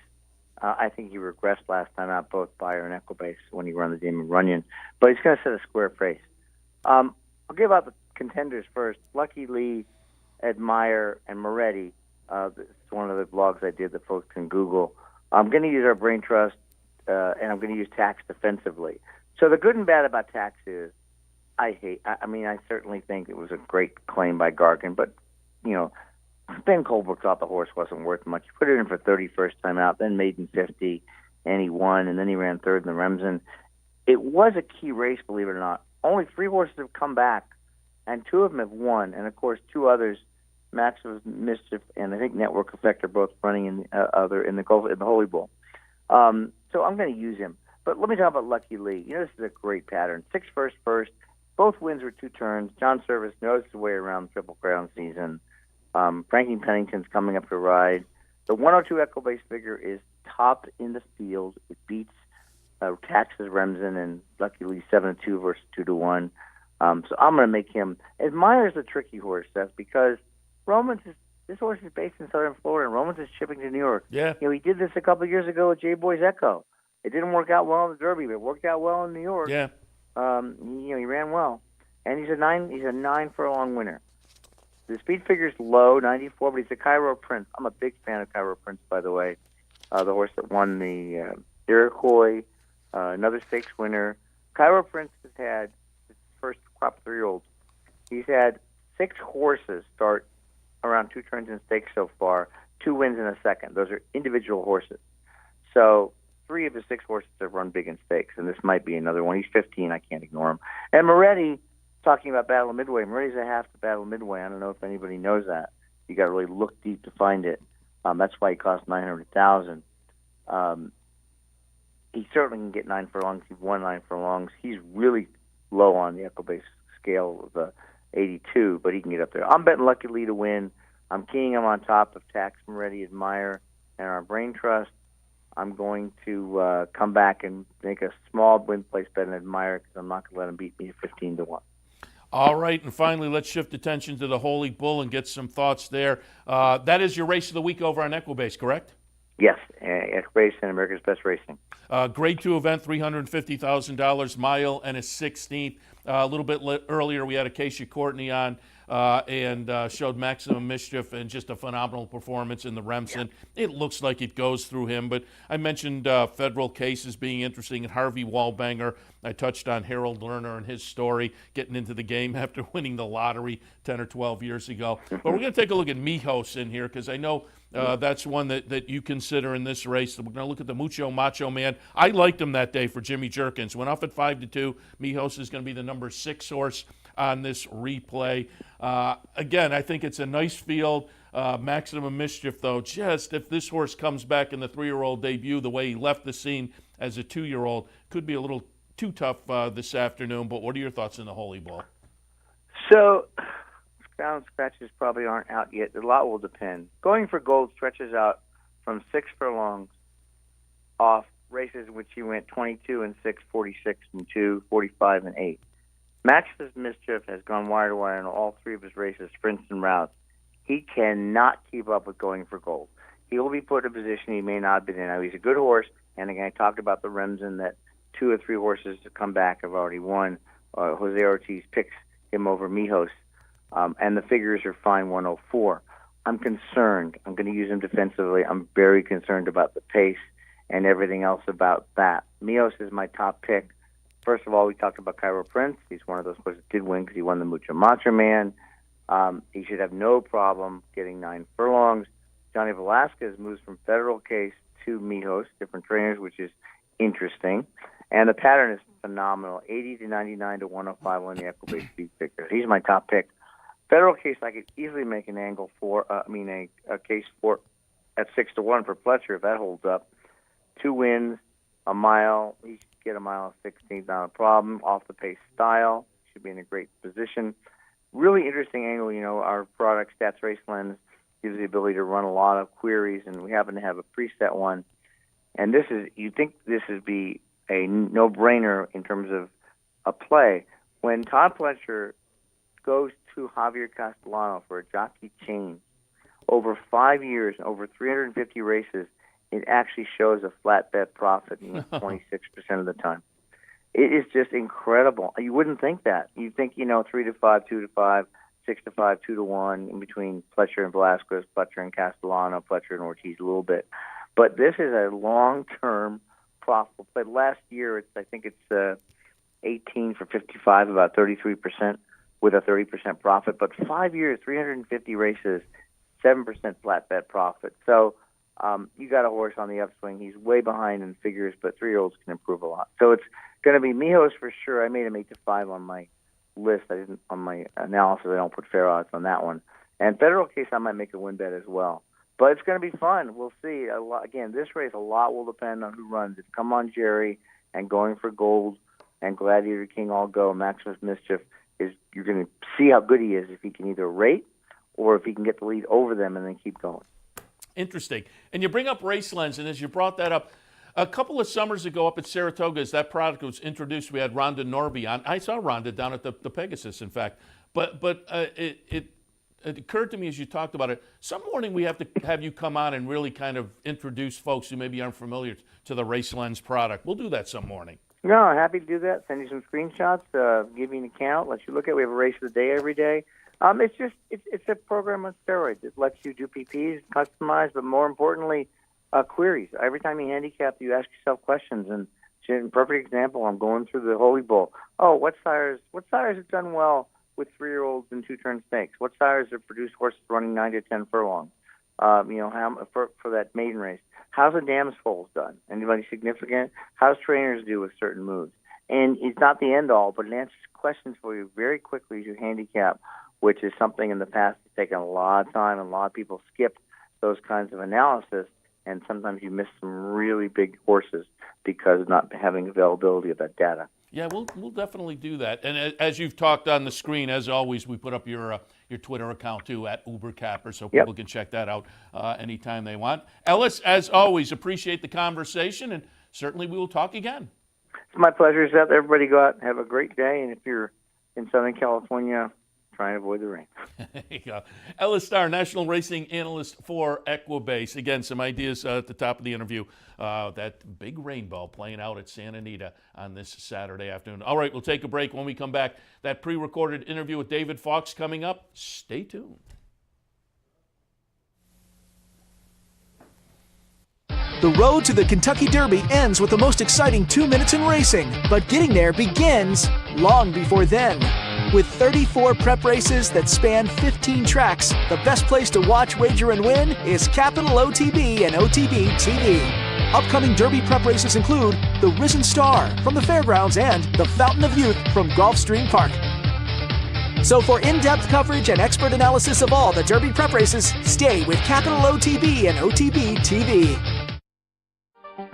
I think he regressed last time out, both Bayer and Equibase, when he ran the Damon Runyon. But he's going to set a square pace. I'll give out the contenders first. Lucky Lee, Admire, and Moretti. It's one of the blogs I did that folks can Google. I'm going to use Our Brain Trust, and I'm going to use Tax defensively. So the good and bad about Tax is I certainly think it was a great claim by Gargan, but, Ben Colbrook thought the horse wasn't worth much. He put it in for 31st time out, then maiden 50, and he won, and then he ran third in the Remsen. It was a key race, believe it or not. Only 3 horses have come back, and 2 of them have won, and of course 2 others, Maximus Mischief and I think Network Effect, are both running in the Holy Bull. So I'm going to use him. But let me talk about Lucky Lee. This is a great pattern. 6 first. Both wins were 2 turns. John Service knows his way around the Triple Crown season. Frankie Pennington's coming up to ride. The 102 Equibase figure is top in the field. It beats Tax's Remsen and Lucky Lee 7-2 versus 2-1. So I'm going to make him. Admire's a tricky horse, Seth, because this horse is based in southern Florida, and Romans is shipping to New York. Yeah. He did this a couple of years ago with J Boy's Echo. It didn't work out well in the Derby, but it worked out well in New York. Yeah. He ran well, and he's a 9 furlong winner. The speed figure's low, 94, but he's a Cairo Prince. I'm a big fan of Cairo Prince, by the way. The horse that won the Iroquois, another stakes winner. Cairo Prince has had his first crop 3-year-olds. He's had 6 horses start around 2 turns in stakes so far, 2 wins in a second. Those are individual horses. So 3 of the 6 horses have run big in stakes, and this might be another one. He's 15. I can't ignore him. And Moretti, talking about Battle of Midway, Moretti's a half the Battle of Midway. I don't know if anybody knows that. You got to really look deep to find it. That's why he cost $900,000. He certainly can get 9 furlongs. He won 9 furlongs. He's really low on the Equibase scale of 82, but he can get up there. I'm betting Lucky Lee to win. I'm keying him on top of Tax, Moretti, Admire, and Our Brain Trust. I'm going to come back and make a small win place bet and Admire, because I'm not going to let him beat me at 15-1. All right, and finally, let's shift attention to the Holy Bull and get some thoughts there. That is your race of the week over on Equibase, correct? Yes, Equibase and America's Best Racing. Grade 2 event, $350,000, mile and a 16th. A little bit earlier, we had Acacia Courtney on and showed Maximum Mischief and just a phenomenal performance in the Remsen. Yeah. It looks like it goes through him, but I mentioned federal cases being interesting, and Harvey Wallbanger. I touched on Harold Lerner and his story, getting into the game after winning the lottery 10 or 12 years ago. But we're going to take a look at Mijos in here, because I know that's one that you consider in this race. We're going to look at the Mucho Macho Man. I liked him that day for Jimmy Jerkins. Went off at 5-2. Mijos is going to be the number 6 horse on this replay. Again, I think it's a nice field. Maximum Mischief, though, just if this horse comes back in the 3-year-old debut the way he left the scene as a 2-year-old, could be a little too tough this afternoon. But what are your thoughts on the Holy Bull? So, ground scratches probably aren't out yet. A lot will depend. Going for Gold stretches out from 6 furlongs off races in which he went 22-6, 46-2, 45-8. Maximus Mischief has gone wire to wire in all 3 of his races, sprints and routes. He cannot keep up with Going for Gold. he will be put in a position he may not have been in. Now, he's a good horse, and again, I talked about the Remsen that 2 or 3 horses to come back have already won. Jose Ortiz picks him over Mijos, and the figures are fine, 104. I'm concerned. I'm going to use him defensively. I'm very concerned about the pace and everything else about that. Mijos is my top pick. First of all, we talked about Cairo Prince. He's one of those horses that did win because he won the Mucho Macho Man. He should have no problem getting 9 furlongs. Johnny Velasquez moves from Federal Case to Mijos, different trainers, which is interesting. And the pattern is phenomenal, 80 to 99 to 105 on the Equibase speed picker. He's my top pick. Federal Case, I could easily make an angle for, a case for at 6 to 1 for Fletcher if that holds up. 2 wins, a mile. He should get a mile 16th, not a problem. Off the pace style, should be in a great position. Really interesting angle, our product, Stats Race Lens, gives the ability to run a lot of queries, and we happen to have a preset one. And you'd think this would be a no-brainer in terms of a play. When Todd Fletcher goes to Javier Castellano for a jockey chain over 5 years, over 350 races, it actually shows a flat bet profit 26% of the time. It is just incredible. You wouldn't think that. You'd think, 3 to 5, 2 to 5, 6 to 5, 2 to 1, in between Fletcher and Velasquez, Fletcher and Castellano, Fletcher and Ortiz a little bit. But this is a long-term profitable play. Last year, I think it's 18 for 55, about 33% with a 30% profit. But 5 years, 350 races, 7% flat bet profit. So you got a horse on the upswing. He's way behind in figures, but 3-year-olds can improve a lot. So it's going to be Mijos for sure. I made him 8 to 5 on my list. I didn't on my analysis. I don't put fair odds on that one. And Federal Case, I might make a win bet as well. But it's going to be fun. We'll see. Again, this race, a lot will depend on who runs. If Come On Jerry and Going for Gold and Gladiator King all go, Maximus Mischief, you're going to see how good he is if he can either rate or if he can get the lead over them and then keep going. Interesting. And you bring up Race Lens, and as you brought that up, a couple of summers ago up at Saratoga, as that product was introduced, we had Rhonda Norby on. I saw Rhonda down at the Pegasus, in fact. But it occurred to me as you talked about it, some morning we have to have you come on and really kind of introduce folks who maybe aren't familiar to the Race Lens product. We'll do that some morning. No, happy to do that. Send you some screenshots, give you an account, let you look at it. We have a race of the day every day. It's a program on steroids. It lets you do PPs, customize, but more importantly, queries. Every time you handicap, you ask yourself questions. And perfect example, I'm going through the Holy Bowl. Oh, what sires have done well with 3-year-olds and 2-turn stakes? What sires have produced horses running 9 to 10 furlongs? For that maiden race. How's the Dam's Foals done? Anybody significant? How's trainers do with certain moves? And it's not the end all, but it answers questions for you very quickly as you handicap, which is something in the past that's taken a lot of time, and a lot of people skip those kinds of analysis, and sometimes you miss some really big horses because of not having availability of that data. Yeah, we'll definitely do that. And as you've talked on the screen, as always, we put up your Twitter account too at UberCapper, so people can check that out anytime they want. Ellis, as always, appreciate the conversation, and certainly we will talk again. It's my pleasure, Seth. Everybody go out and have a great day, and if you're in Southern California, try and avoid the rain. There you go. Ellis Star, National Racing Analyst for Equibase. Again, some ideas at the top of the interview. That big rainbow playing out at Santa Anita on this Saturday afternoon. All right, we'll take a break. When we come back, that pre-recorded interview with David Fawkes coming up. Stay tuned. The road to the Kentucky Derby ends with the most exciting 2 minutes in racing, but getting there begins long before then. With 34 prep races that span 15 tracks, the best place to watch, wager, and win is Capital OTB and OTB TV. Upcoming Derby prep races include the Risen Star from the Fairgrounds and the Fountain of Youth from Gulfstream Park. So for in-depth coverage and expert analysis of all the Derby prep races, stay with Capital OTB and OTB TV.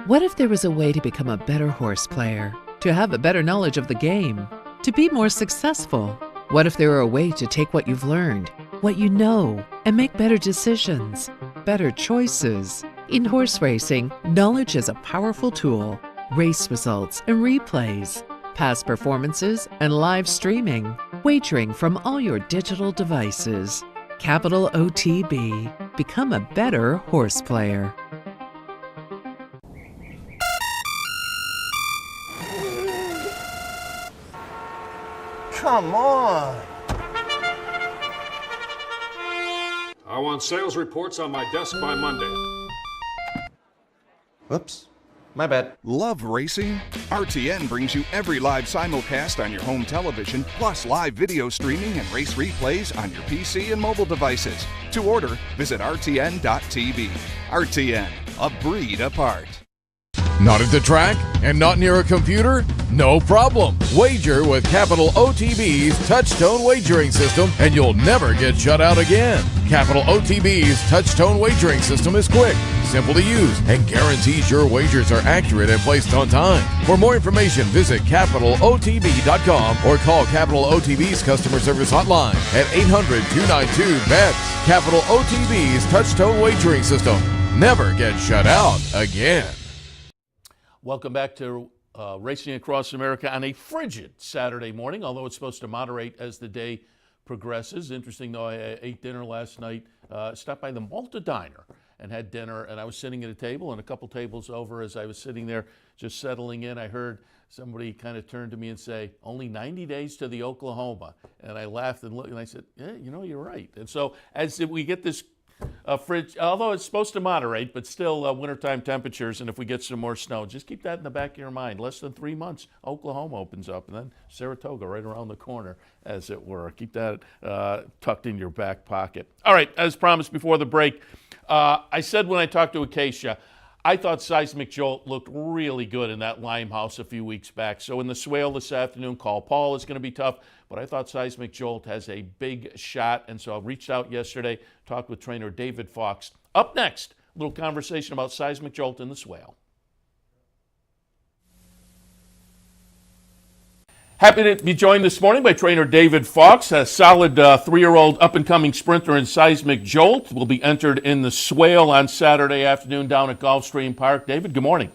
What if there was a way to become a better horse player, to have a better knowledge of the game, to be more successful? What if there were a way to take what you've learned, what you know, and make better decisions, better choices? In horse racing, knowledge is a powerful tool. Race results and replays, past performances and live streaming, wagering from all your digital devices. Capital OTB. become a better horse player. Come on. I want sales reports on my desk by Monday. Whoops. My bad. Love racing? RTN brings you every live simulcast on your home television, plus live video streaming and race replays on your PC and mobile devices. To order, visit rtn.tv. RTN, a breed apart. Not at the track and not near a computer? No problem. Wager with Capital OTB's Touch-Tone Wagering System and you'll never get shut out again. Capital OTB's Touch-Tone Wagering System is quick, simple to use, and guarantees your wagers are accurate and placed on time. For more information, visit CapitalOTB.com or call Capital OTB's customer service hotline at 800-292-BETS. Capital OTB's Touch-Tone Wagering System. Never get shut out again. Welcome back to Racing Across America on a frigid Saturday morning, although it's supposed to moderate as the day progresses. Interesting, though, I ate dinner last night, stopped by the Malta Diner and had dinner, and I was sitting at a table, and a couple tables over as I was sitting there just settling in, I heard somebody kind of turn to me and say, only 90 days to the Oklahoma. And I laughed and looked, and I said, yeah, you know, you're right. And so as we get this fridge, although it's supposed to moderate, but still wintertime temperatures, and if we get some more snow, just keep that in the back of your mind. Less than 3 months, Oklahoma opens up, and then Saratoga right around the corner, as it were. Keep that tucked in your back pocket. All right, as promised before the break, I said when I talked to Acacia, I thought Seismic Jolt looked really good in that Limehouse a few weeks back. So in the swale this afternoon, Call Paul is going to be tough, but I thought Seismic Jolt has a big shot, and so I reached out yesterday, talked with trainer David Fawkes. Up next, a little conversation about Seismic Jolt in the swale. Happy to be joined this morning by trainer David Fawkes, a solid 3-year-old up-and-coming sprinter in Seismic Jolt. Will be entered in the swale on Saturday afternoon down at Gulfstream Park. David, good morning.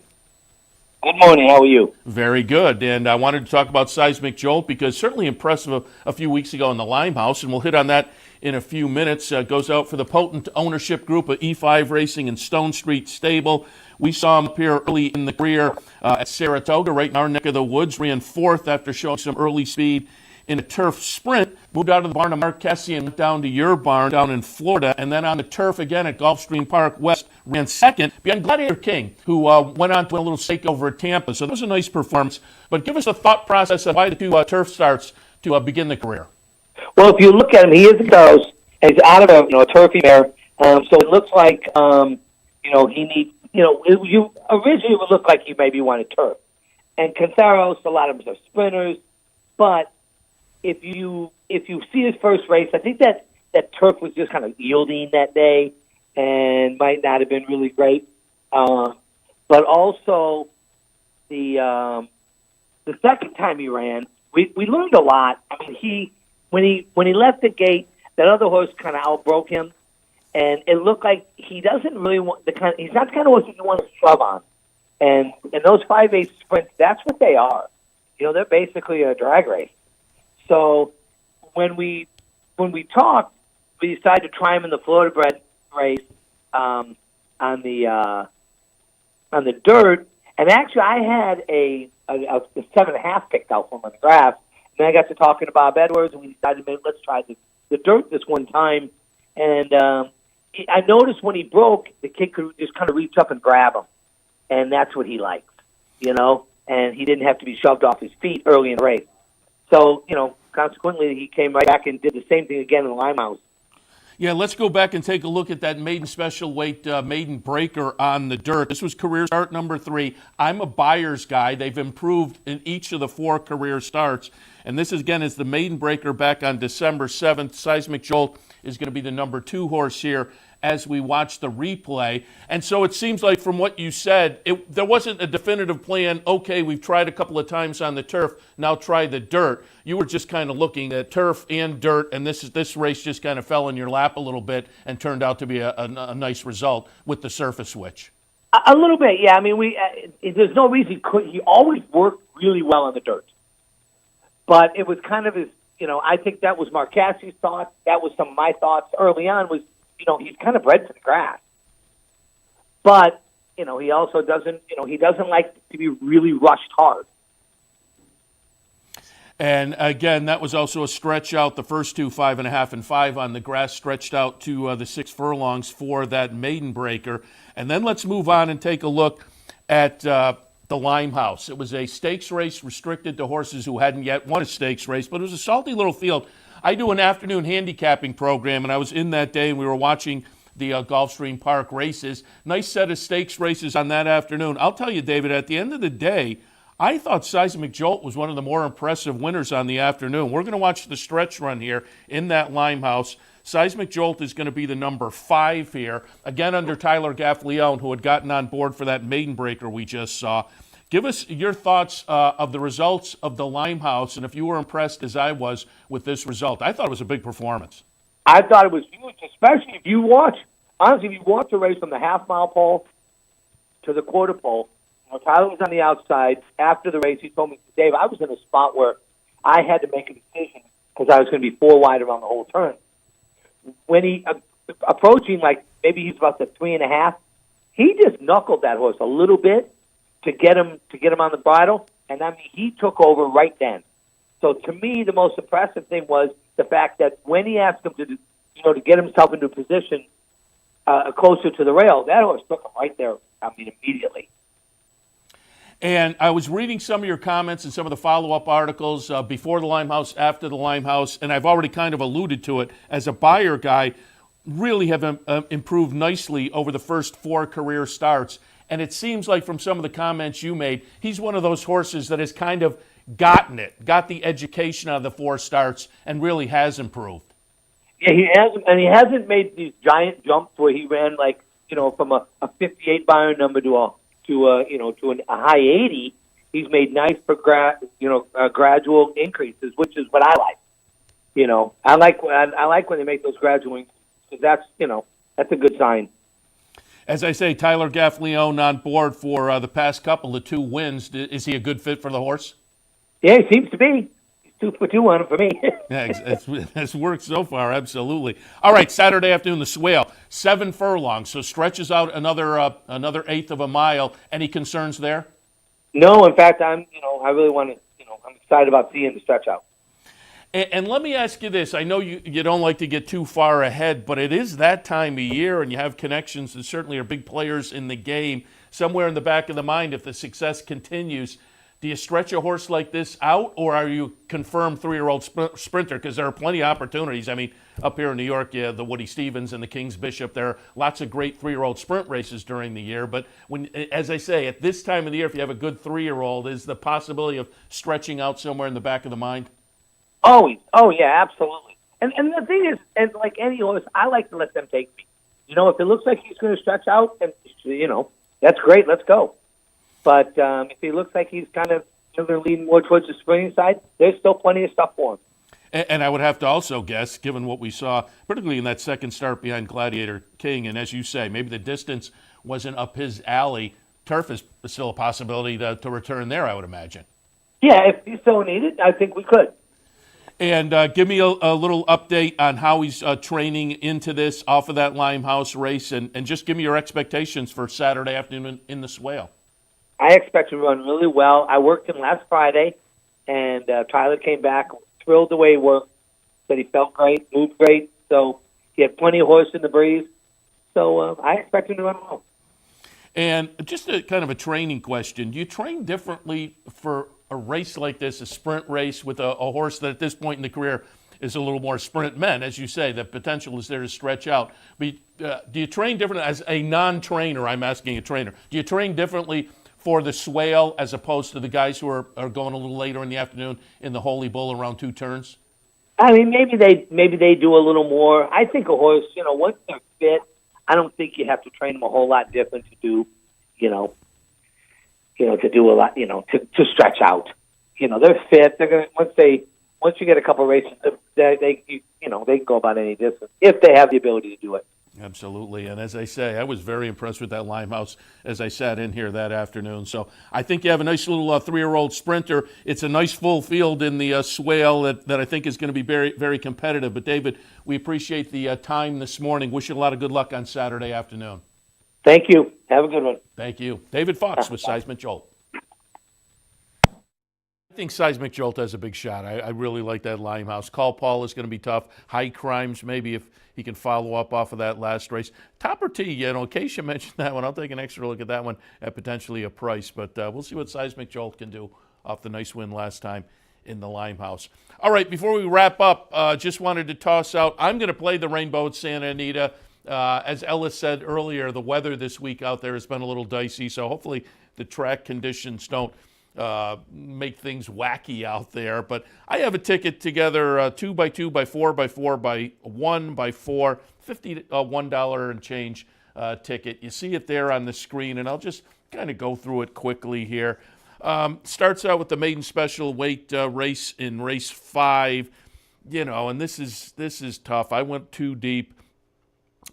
Good morning. How are you? Very good. And I wanted to talk about Seismic Jolt because certainly impressive a few weeks ago in the Limehouse, and we'll hit on that in a few minutes. Goes out for the potent ownership group of E5 Racing and Stone Street Stable. We saw him appear early in the career at Saratoga, right in our neck of the woods. Ran fourth after showing some early speed in a turf sprint. Moved out of the barn of Marquesi and went down to your barn down in Florida. And then on the turf again at Gulfstream Park West, ran second behind Gladiator King, who went on to a little stake over at Tampa. So that was a nice performance. But give us a thought process of why the two turf starts to begin the career. Well, if you look at him, he is a ghost, and he's out of a turfy mare. So it looks like, he needs, you originally would look like he maybe wanted turf. And Canceros, a lot of them are sprinters. But if you see his first race, I think that turf was just kind of yielding that day and might not have been really great. But also the second time he ran, we learned a lot. I mean, when he left the gate, that other horse kind of outbroke him, and it looked like he doesn't really want he's not the kind of horse that you want to shove on. And those 5/8 sprints, that's what they are. They're basically a drag race. So when we talked, we decided to try him in the Florida bred race on the dirt. And actually, I had a 7.5 picked out from him on the grass. And then I got to talking to Bob Edwards, and we decided, maybe let's try the dirt this one time. And I noticed when he broke, the kid could just kind of reach up and grab him. And that's what he liked, and he didn't have to be shoved off his feet early in the race. So, consequently, he came right back and did the same thing again in the Limehouse. Yeah, let's go back and take a look at that maiden special weight maiden breaker on the dirt. This was career start number 3. I'm a buyer's guy. They've improved in each of the 4 career starts. And this, again, is the maiden breaker back on December 7th. Seismic Jolt is going to be the number 2 horse here as we watch the replay. And so it seems like from what you said, there wasn't a definitive plan, okay, we've tried a couple of times on the turf, now try the dirt. You were just kind of looking at turf and dirt, and this race just kind of fell in your lap a little bit and turned out to be a nice result with the surface switch. A little bit, yeah. I mean, there's no reason he always worked really well on the dirt. But it was kind of his, I think that was Marquesi's thought. That was some of my thoughts early on was, he's kind of bred for the grass. But, he also doesn't, he doesn't like to be really rushed hard. And again, that was also a stretch out. The first two, 5.5 and 5 on the grass, stretched out to the 6 furlongs for that maiden breaker. And then let's move on and take a look at the Limehouse. It was a stakes race restricted to horses who hadn't yet won a stakes race, but it was a salty little field. I do an afternoon handicapping program, and I was in that day, and we were watching the Gulfstream Park races. Nice set of stakes races on that afternoon. I'll tell you, David, at the end of the day, I thought Seismic Jolt was one of the more impressive winners on the afternoon. We're going to watch the stretch run here in that Limehouse. Seismic Jolt is going to be the number 5 here, again under Tyler Gaffleone, who had gotten on board for that maiden breaker we just saw. Give us your thoughts of the results of the Limehouse, and if you were impressed as I was with this result. I thought it was a big performance. I thought it was huge, especially if you watch the race from the half-mile pole to the quarter pole. Tyler was on the outside. After the race, he told me, Dave, I was in a spot where I had to make a decision because I was going to be 4 wide around the whole turn. When he approaching, like maybe he's about the 3.5, he just knuckled that horse a little bit to get him on the bridle, and he took over right then. So to me, the most impressive thing was the fact that when he asked him to get himself into a position closer to the rail, that horse took him right there. Immediately. And I was reading some of your comments and some of the follow-up articles before the Limehouse, after the Limehouse, and I've already kind of alluded to it. As a buyer guy, really have improved nicely over the first 4 career starts. And it seems like from some of the comments you made, he's one of those horses that has kind of got the education out of the 4 starts and really has improved. Yeah, he hasn't, and he hasn't made these giant jumps where he ran from a 58 buyer number to a high 80. He's made nice gradual increases, which is what I like. I like when they make those gradual increases because that's a good sign. As I say, Tyler Gaffleone on board for the past couple of 2 wins. Is he a good fit for the horse? Yeah, he seems to be. He's 2 for 2 on him for me. Yeah, it's worked so far, absolutely. All right, Saturday afternoon, the Swale, 7 furlongs, so stretches out another 1/8 of a mile. Any concerns there? No, in fact, I really want to. I'm excited about seeing the stretch out. And let me ask you this. I know you don't like to get too far ahead, but it is that time of year, and you have connections that certainly are big players in the game. Somewhere in the back of the mind, if the success continues, do you stretch a horse like this out, or are you confirmed 3-year-old sprinter? Because there are plenty of opportunities. I mean, up here in New York, the Woody Stevens and the King's Bishop, there are lots of great 3-year-old sprint races during the year. But as I say, at this time of the year, if you have a good 3-year-old, is the possibility of stretching out somewhere in the back of the mind? Always. Oh, yeah, absolutely. And the thing is, and like any horse, I like to let them take me. If it looks like he's going to stretch out, and that's great, let's go. But if he looks like he's kind of going to lean more towards the sprinting side, there's still plenty of stuff for him. And I would have to also guess, given what we saw, particularly in that second start behind Gladiator King, and as you say, maybe the distance wasn't up his alley, turf is still a possibility to return there, I would imagine. Yeah, if he's so needed, I think we could. And give me a little update on how he's training into this off of that Limehouse race, and just give me your expectations for Saturday afternoon in the Swale. I expect him to run really well. I worked him last Friday, and Tyler came back, thrilled the way he worked, said he felt great, moved great, so he had plenty of horse in the breeze. So I expect him to run well. And just a kind of a training question. Do you train differently for a race like this, a sprint race with a horse that at this point in the career is a little more sprint men? As you say, the potential is there to stretch out. But do you train differently as a non-trainer? I'm asking a trainer. Do you train differently for the Swale as opposed to the guys who are going a little later in the afternoon in the Holy Bull around 2 turns? I mean, maybe they do a little more. I think a horse, once they're fit, I don't think you have to train them a whole lot different to do, to do a lot, to stretch out. They're fit. They're gonna once you get a couple races, they can go about any distance if they have the ability to do it. Absolutely. And as I say, I was very impressed with that Limehouse as I sat in here that afternoon. So I think you have a nice little 3-year-old sprinter. It's a nice full field in the swale that I think is going to be very, very competitive. But, David, we appreciate the time this morning. Wish you a lot of good luck on Saturday afternoon. Thank you. Have a good one. Thank you. David Fawkes with Seismic Jolt. I think Seismic Jolt has a big shot. I really like that Limehouse. Call Paul is going to be tough. High Crimes, maybe if he can follow up off of that last race. Topper T, Acacia mentioned that one. I'll take an extra look at that one at potentially a price. But we'll see what Seismic Jolt can do off the nice win last time in the Limehouse. All right, before we wrap up, just wanted to toss out, I'm going to play the Rainbow at Santa Anita. As Ellis said earlier, the weather this week out there has been a little dicey, so hopefully the track conditions don't make things wacky out there. But I have a ticket together, 2x2 by 4x4 by 1x4, $51 and change ticket. You see it there on the screen, and I'll just kind of go through it quickly here. Starts out with the maiden special weight race in race 5, and this is tough. I went too deep.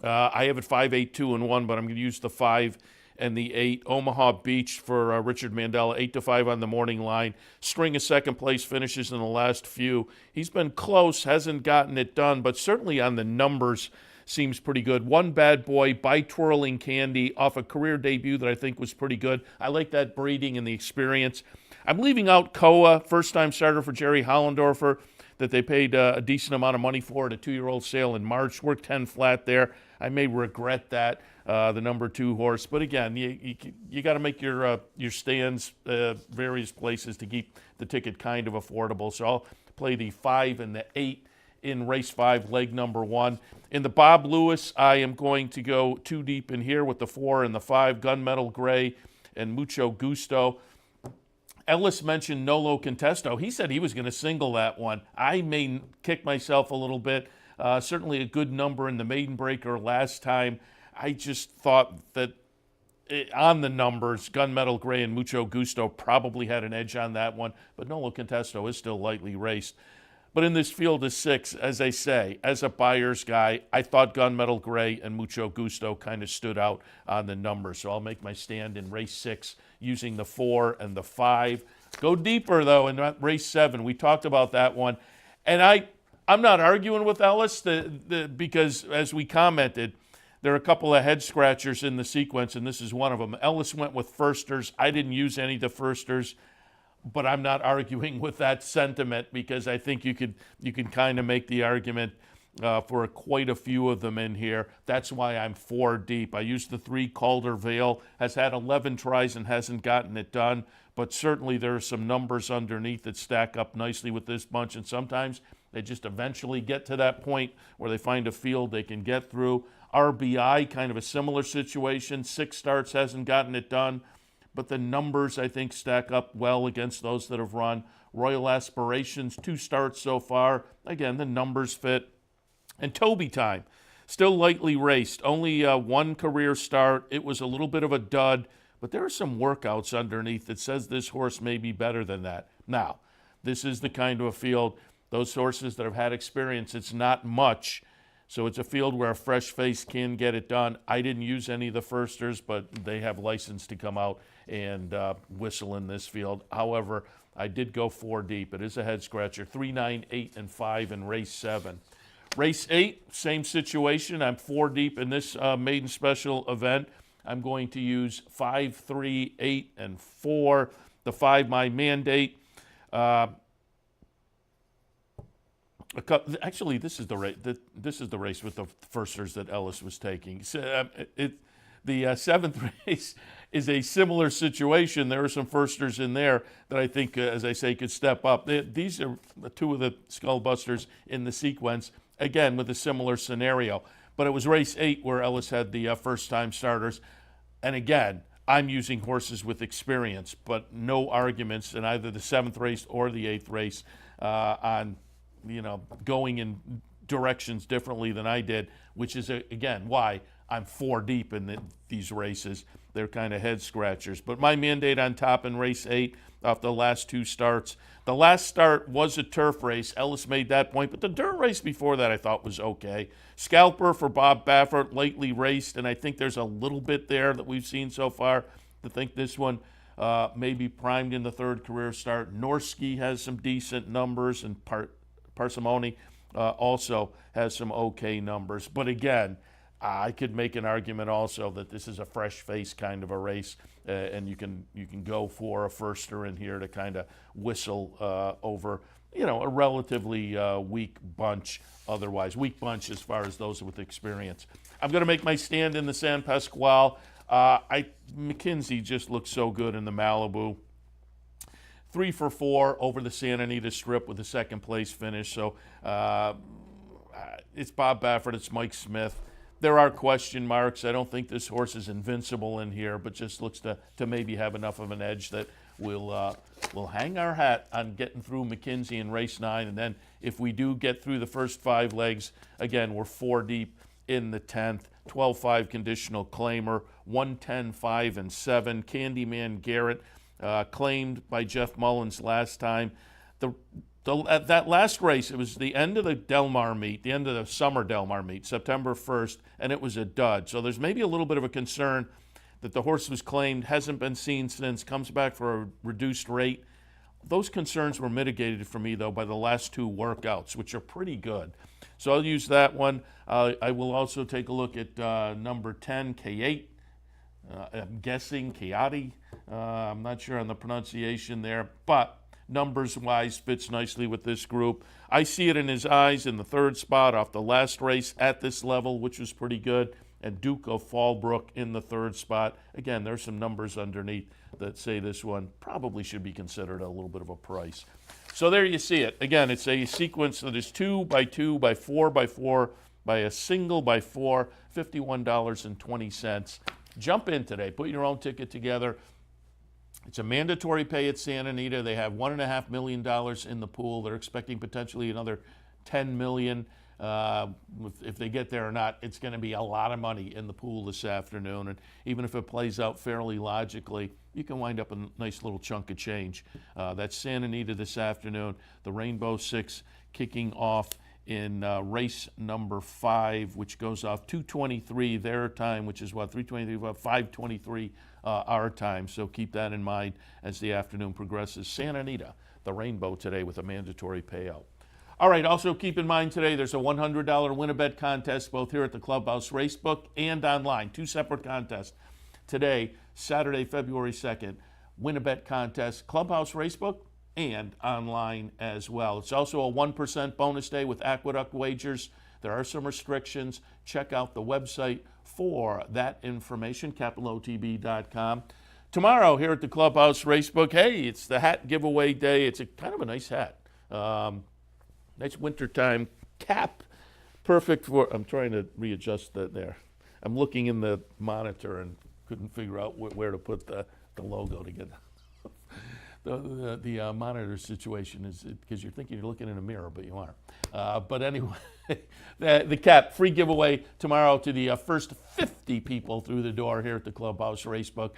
I have it 5, 8, 2, and 1, but I'm going to use the 5 and the 8. Omaha Beach for Richard Mandela, 8-5 on the morning line. String of second place finishes in the last few. He's been close, hasn't gotten it done, but certainly on the numbers seems pretty good. One Bad Boy by Twirling Candy off a career debut that I think was pretty good. I like that breeding and the experience. I'm leaving out Koa, first-time starter for Jerry Hollendorfer, that they paid a decent amount of money for at a 2-year-old sale in March. Worked 10 flat there. I may regret that, the number 2 horse. But again, you got to make your stands various places to keep the ticket kind of affordable. So I'll play the 5 and the 8 in race 5, leg number 1. In the Bob Lewis, I am going to go too deep in here with the 4 and the 5, Gunmetal Gray and Mucho Gusto. Ellis mentioned Nolo Contesto. He said he was going to single that one. I may kick myself a little bit. Certainly a good number in the maiden breaker last time. I just thought that on the numbers, Gunmetal Gray and Mucho Gusto probably had an edge on that one, but Nolo Contesto is still lightly raced. But in this field of 6, as I say, as a buyer's guy, I thought Gunmetal Gray and Mucho Gusto kind of stood out on the numbers. So I'll make my stand in race 6 using the 4 and the 5. Go deeper, though, in race 7. We talked about that one. And I'm not arguing with Ellis because, as we commented, there are a couple of head scratchers in the sequence, and this is one of them. Ellis went with firsters. I didn't use any of the firsters, but I'm not arguing with that sentiment because I think you can kind of make the argument for quite a few of them in here. That's why I'm 4 deep. I used the 3, Calder Vale, has had 11 tries and hasn't gotten it done, but certainly there are some numbers underneath that stack up nicely with this bunch, and sometimes they just eventually get to that point where they find a field they can get through. RBI, kind of a similar situation. 6 starts, hasn't gotten it done, but the numbers, I think, stack up well against those that have run. Royal Aspirations, 2 starts so far. Again, the numbers fit. And Toby Time, still lightly raced. Only 1 career start. It was a little bit of a dud, but there are some workouts underneath that says this horse may be better than that. Now, this is the kind of a field, those horses that have had experience, it's not much. So it's a field where a fresh face can get it done. I didn't use any of the firsters, but they have license to come out and whistle in this field. However, I did go 4 deep. It is a head scratcher. 3, 9, 8, and 5 in race 7. Race 8, same situation. I'm 4 deep in this maiden special event. I'm going to use 5, 3, 8, and 4. The 5, my mandate. Actually, this is the race. This is the race with the firsters that Ellis was taking. So, the 7th race is a similar situation. There are some firsters in there that I think, as I say, could step up. These are 2 of the Skullbusters in the sequence, again with a similar scenario. But it was race 8 where Ellis had the first-time starters, and again, I'm using horses with experience, but no arguments in either the 7th race or the 8th race on going in directions differently than I did, which is, again, why I'm 4 deep in these races. They're kind of head scratchers. But my mandate on top in race 8 off the last 2 starts. The last start was a turf race. Ellis made that point, but the dirt race before that I thought was okay. Scalper for Bob Baffert, lately raced, and I think there's a little bit there that we've seen so far to think this one may be primed in the 3rd career start. Norski has some decent numbers, and Parsimony also has some okay numbers. But again, I could make an argument also that this is a fresh face kind of a race, and you can go for a firster in here to kind of whistle over, a relatively weak bunch otherwise. Weak bunch as far as those with experience. I'm going to make my stand in the San Pasquale. McKinsey just looks so good in the Malibu. 3 for 4 over the Santa Anita Strip with a 2nd place finish. So it's Bob Baffert, it's Mike Smith. There are question marks. I don't think this horse is invincible in here, but just looks to maybe have enough of an edge that we'll hang our hat on getting through McKinsey in race 9. And then if we do get through the first 5 legs, again, we're 4 deep in the 10th. 12-5 conditional claimer, 110, 5, and 7. Candyman Garrett, claimed by Jeff Mullins last time. At that last race, it was the end of the Del Mar meet, the end of the summer Del Mar meet, September 1st, and it was a dud. So there's maybe a little bit of a concern that the horse was claimed, hasn't been seen since, comes back for a reduced rate. Those concerns were mitigated for me, though, by the last 2 workouts, which are pretty good. So I'll use that one. I will also take a look at number 10, K8. I'm guessing Kiati. I'm not sure on the pronunciation there, but numbers-wise fits nicely with this group. I see it in his eyes in the 3rd spot off the last race at this level, which was pretty good, and Duke of Fallbrook in the 3rd spot. Again, there's some numbers underneath that say this one probably should be considered a little bit of a price. So there you see it. Again, it's a sequence that is 2 by 2 by 4 by 4 by a single by 4, $51.20. Jump in today. Put your own ticket together. It's a mandatory pay at Santa Anita. They have $1.5 million in the pool. They're expecting potentially another $10 million. If they get there or not, it's going to be a lot of money in the pool this afternoon. And even if it plays out fairly logically, you can wind up a nice little chunk of change. That's Santa Anita this afternoon. The Rainbow Six kicking off in race number 5, which goes off 2:23 their time, which is what, 3:23, 5:23 our time. So keep that in mind as the afternoon progresses. Santa Anita, the Rainbow today with a mandatory payout. All right, also keep in mind today there's a $100 win-a-bet contest both here at the Clubhouse Racebook and online. 2 separate contests. Today, Saturday, February 2nd, win-a-bet contest, Clubhouse Racebook, and online as well. It's also a 1% bonus day with Aqueduct wagers. There are some restrictions. Check out the website for that information, capitalotb.com. Tomorrow here at the Clubhouse Racebook, hey, it's the hat giveaway day. It's kind of a nice hat. Nice wintertime cap. Perfect for, I'm trying to readjust that there. I'm looking in the monitor and couldn't figure out where to put the logo together. The monitor situation is because you're thinking you're looking in a mirror, but you aren't. But anyway, the cap free giveaway tomorrow to the first 50 people through the door here at the Clubhouse Racebook.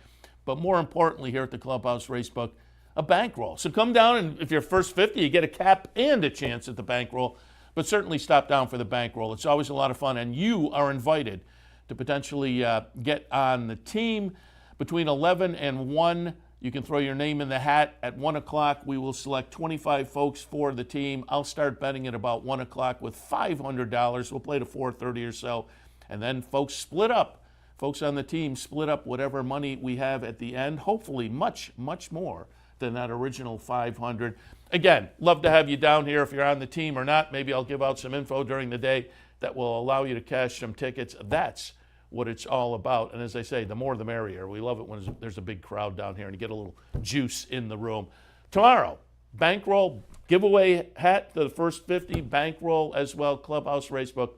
But more importantly, here at the Clubhouse Racebook, a bankroll. So come down, and if you're first 50, you get a cap and a chance at the bankroll. But certainly stop down for the bankroll. It's always a lot of fun, and you are invited to potentially get on the team between 11 and 1. You can throw your name in the hat. At 1 o'clock, we will select 25 folks for the team. I'll start betting at about 1 o'clock with $500. We'll play to 4:30 or so. And then folks split up. Folks on the team split up whatever money we have at the end. Hopefully much, much more than that original $500. Again, love to have you down here if you're on the team or not. Maybe I'll give out some info during the day that will allow you to cash some tickets. That's what it's all about. And as I say, the more the merrier. We love it when there's a big crowd down here and you get a little juice in the room. Tomorrow, bankroll, giveaway hat to the first 50, bankroll as well, Clubhouse Racebook,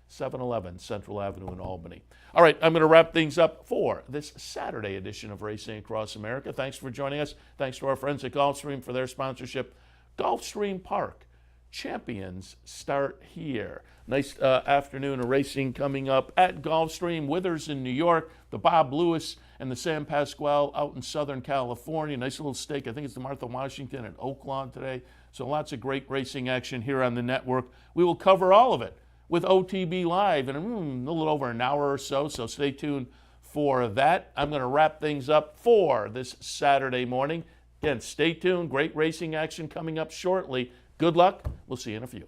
711 Central Avenue in Albany. All right, I'm going to wrap things up for this Saturday edition of Racing Across America. Thanks for joining us. Thanks to our friends at Gulfstream for their sponsorship. Gulfstream Park, champions start here. Nice afternoon of racing coming up at Gulfstream. Withers in New York, the Bob Lewis and the San Pasquale out in Southern California. Nice little stake. I think it's the Martha Washington at Oaklawn today. So lots of great racing action here on the network. We will cover all of it with OTB Live in a little over an hour or so stay tuned for that. I'm going to wrap things up for this Saturday morning. Again, stay tuned. Great racing action coming up shortly. Good luck. We'll see you in a few.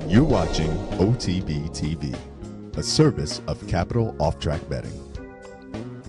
You're watching OTB TV, a service of Capital Off Track Betting.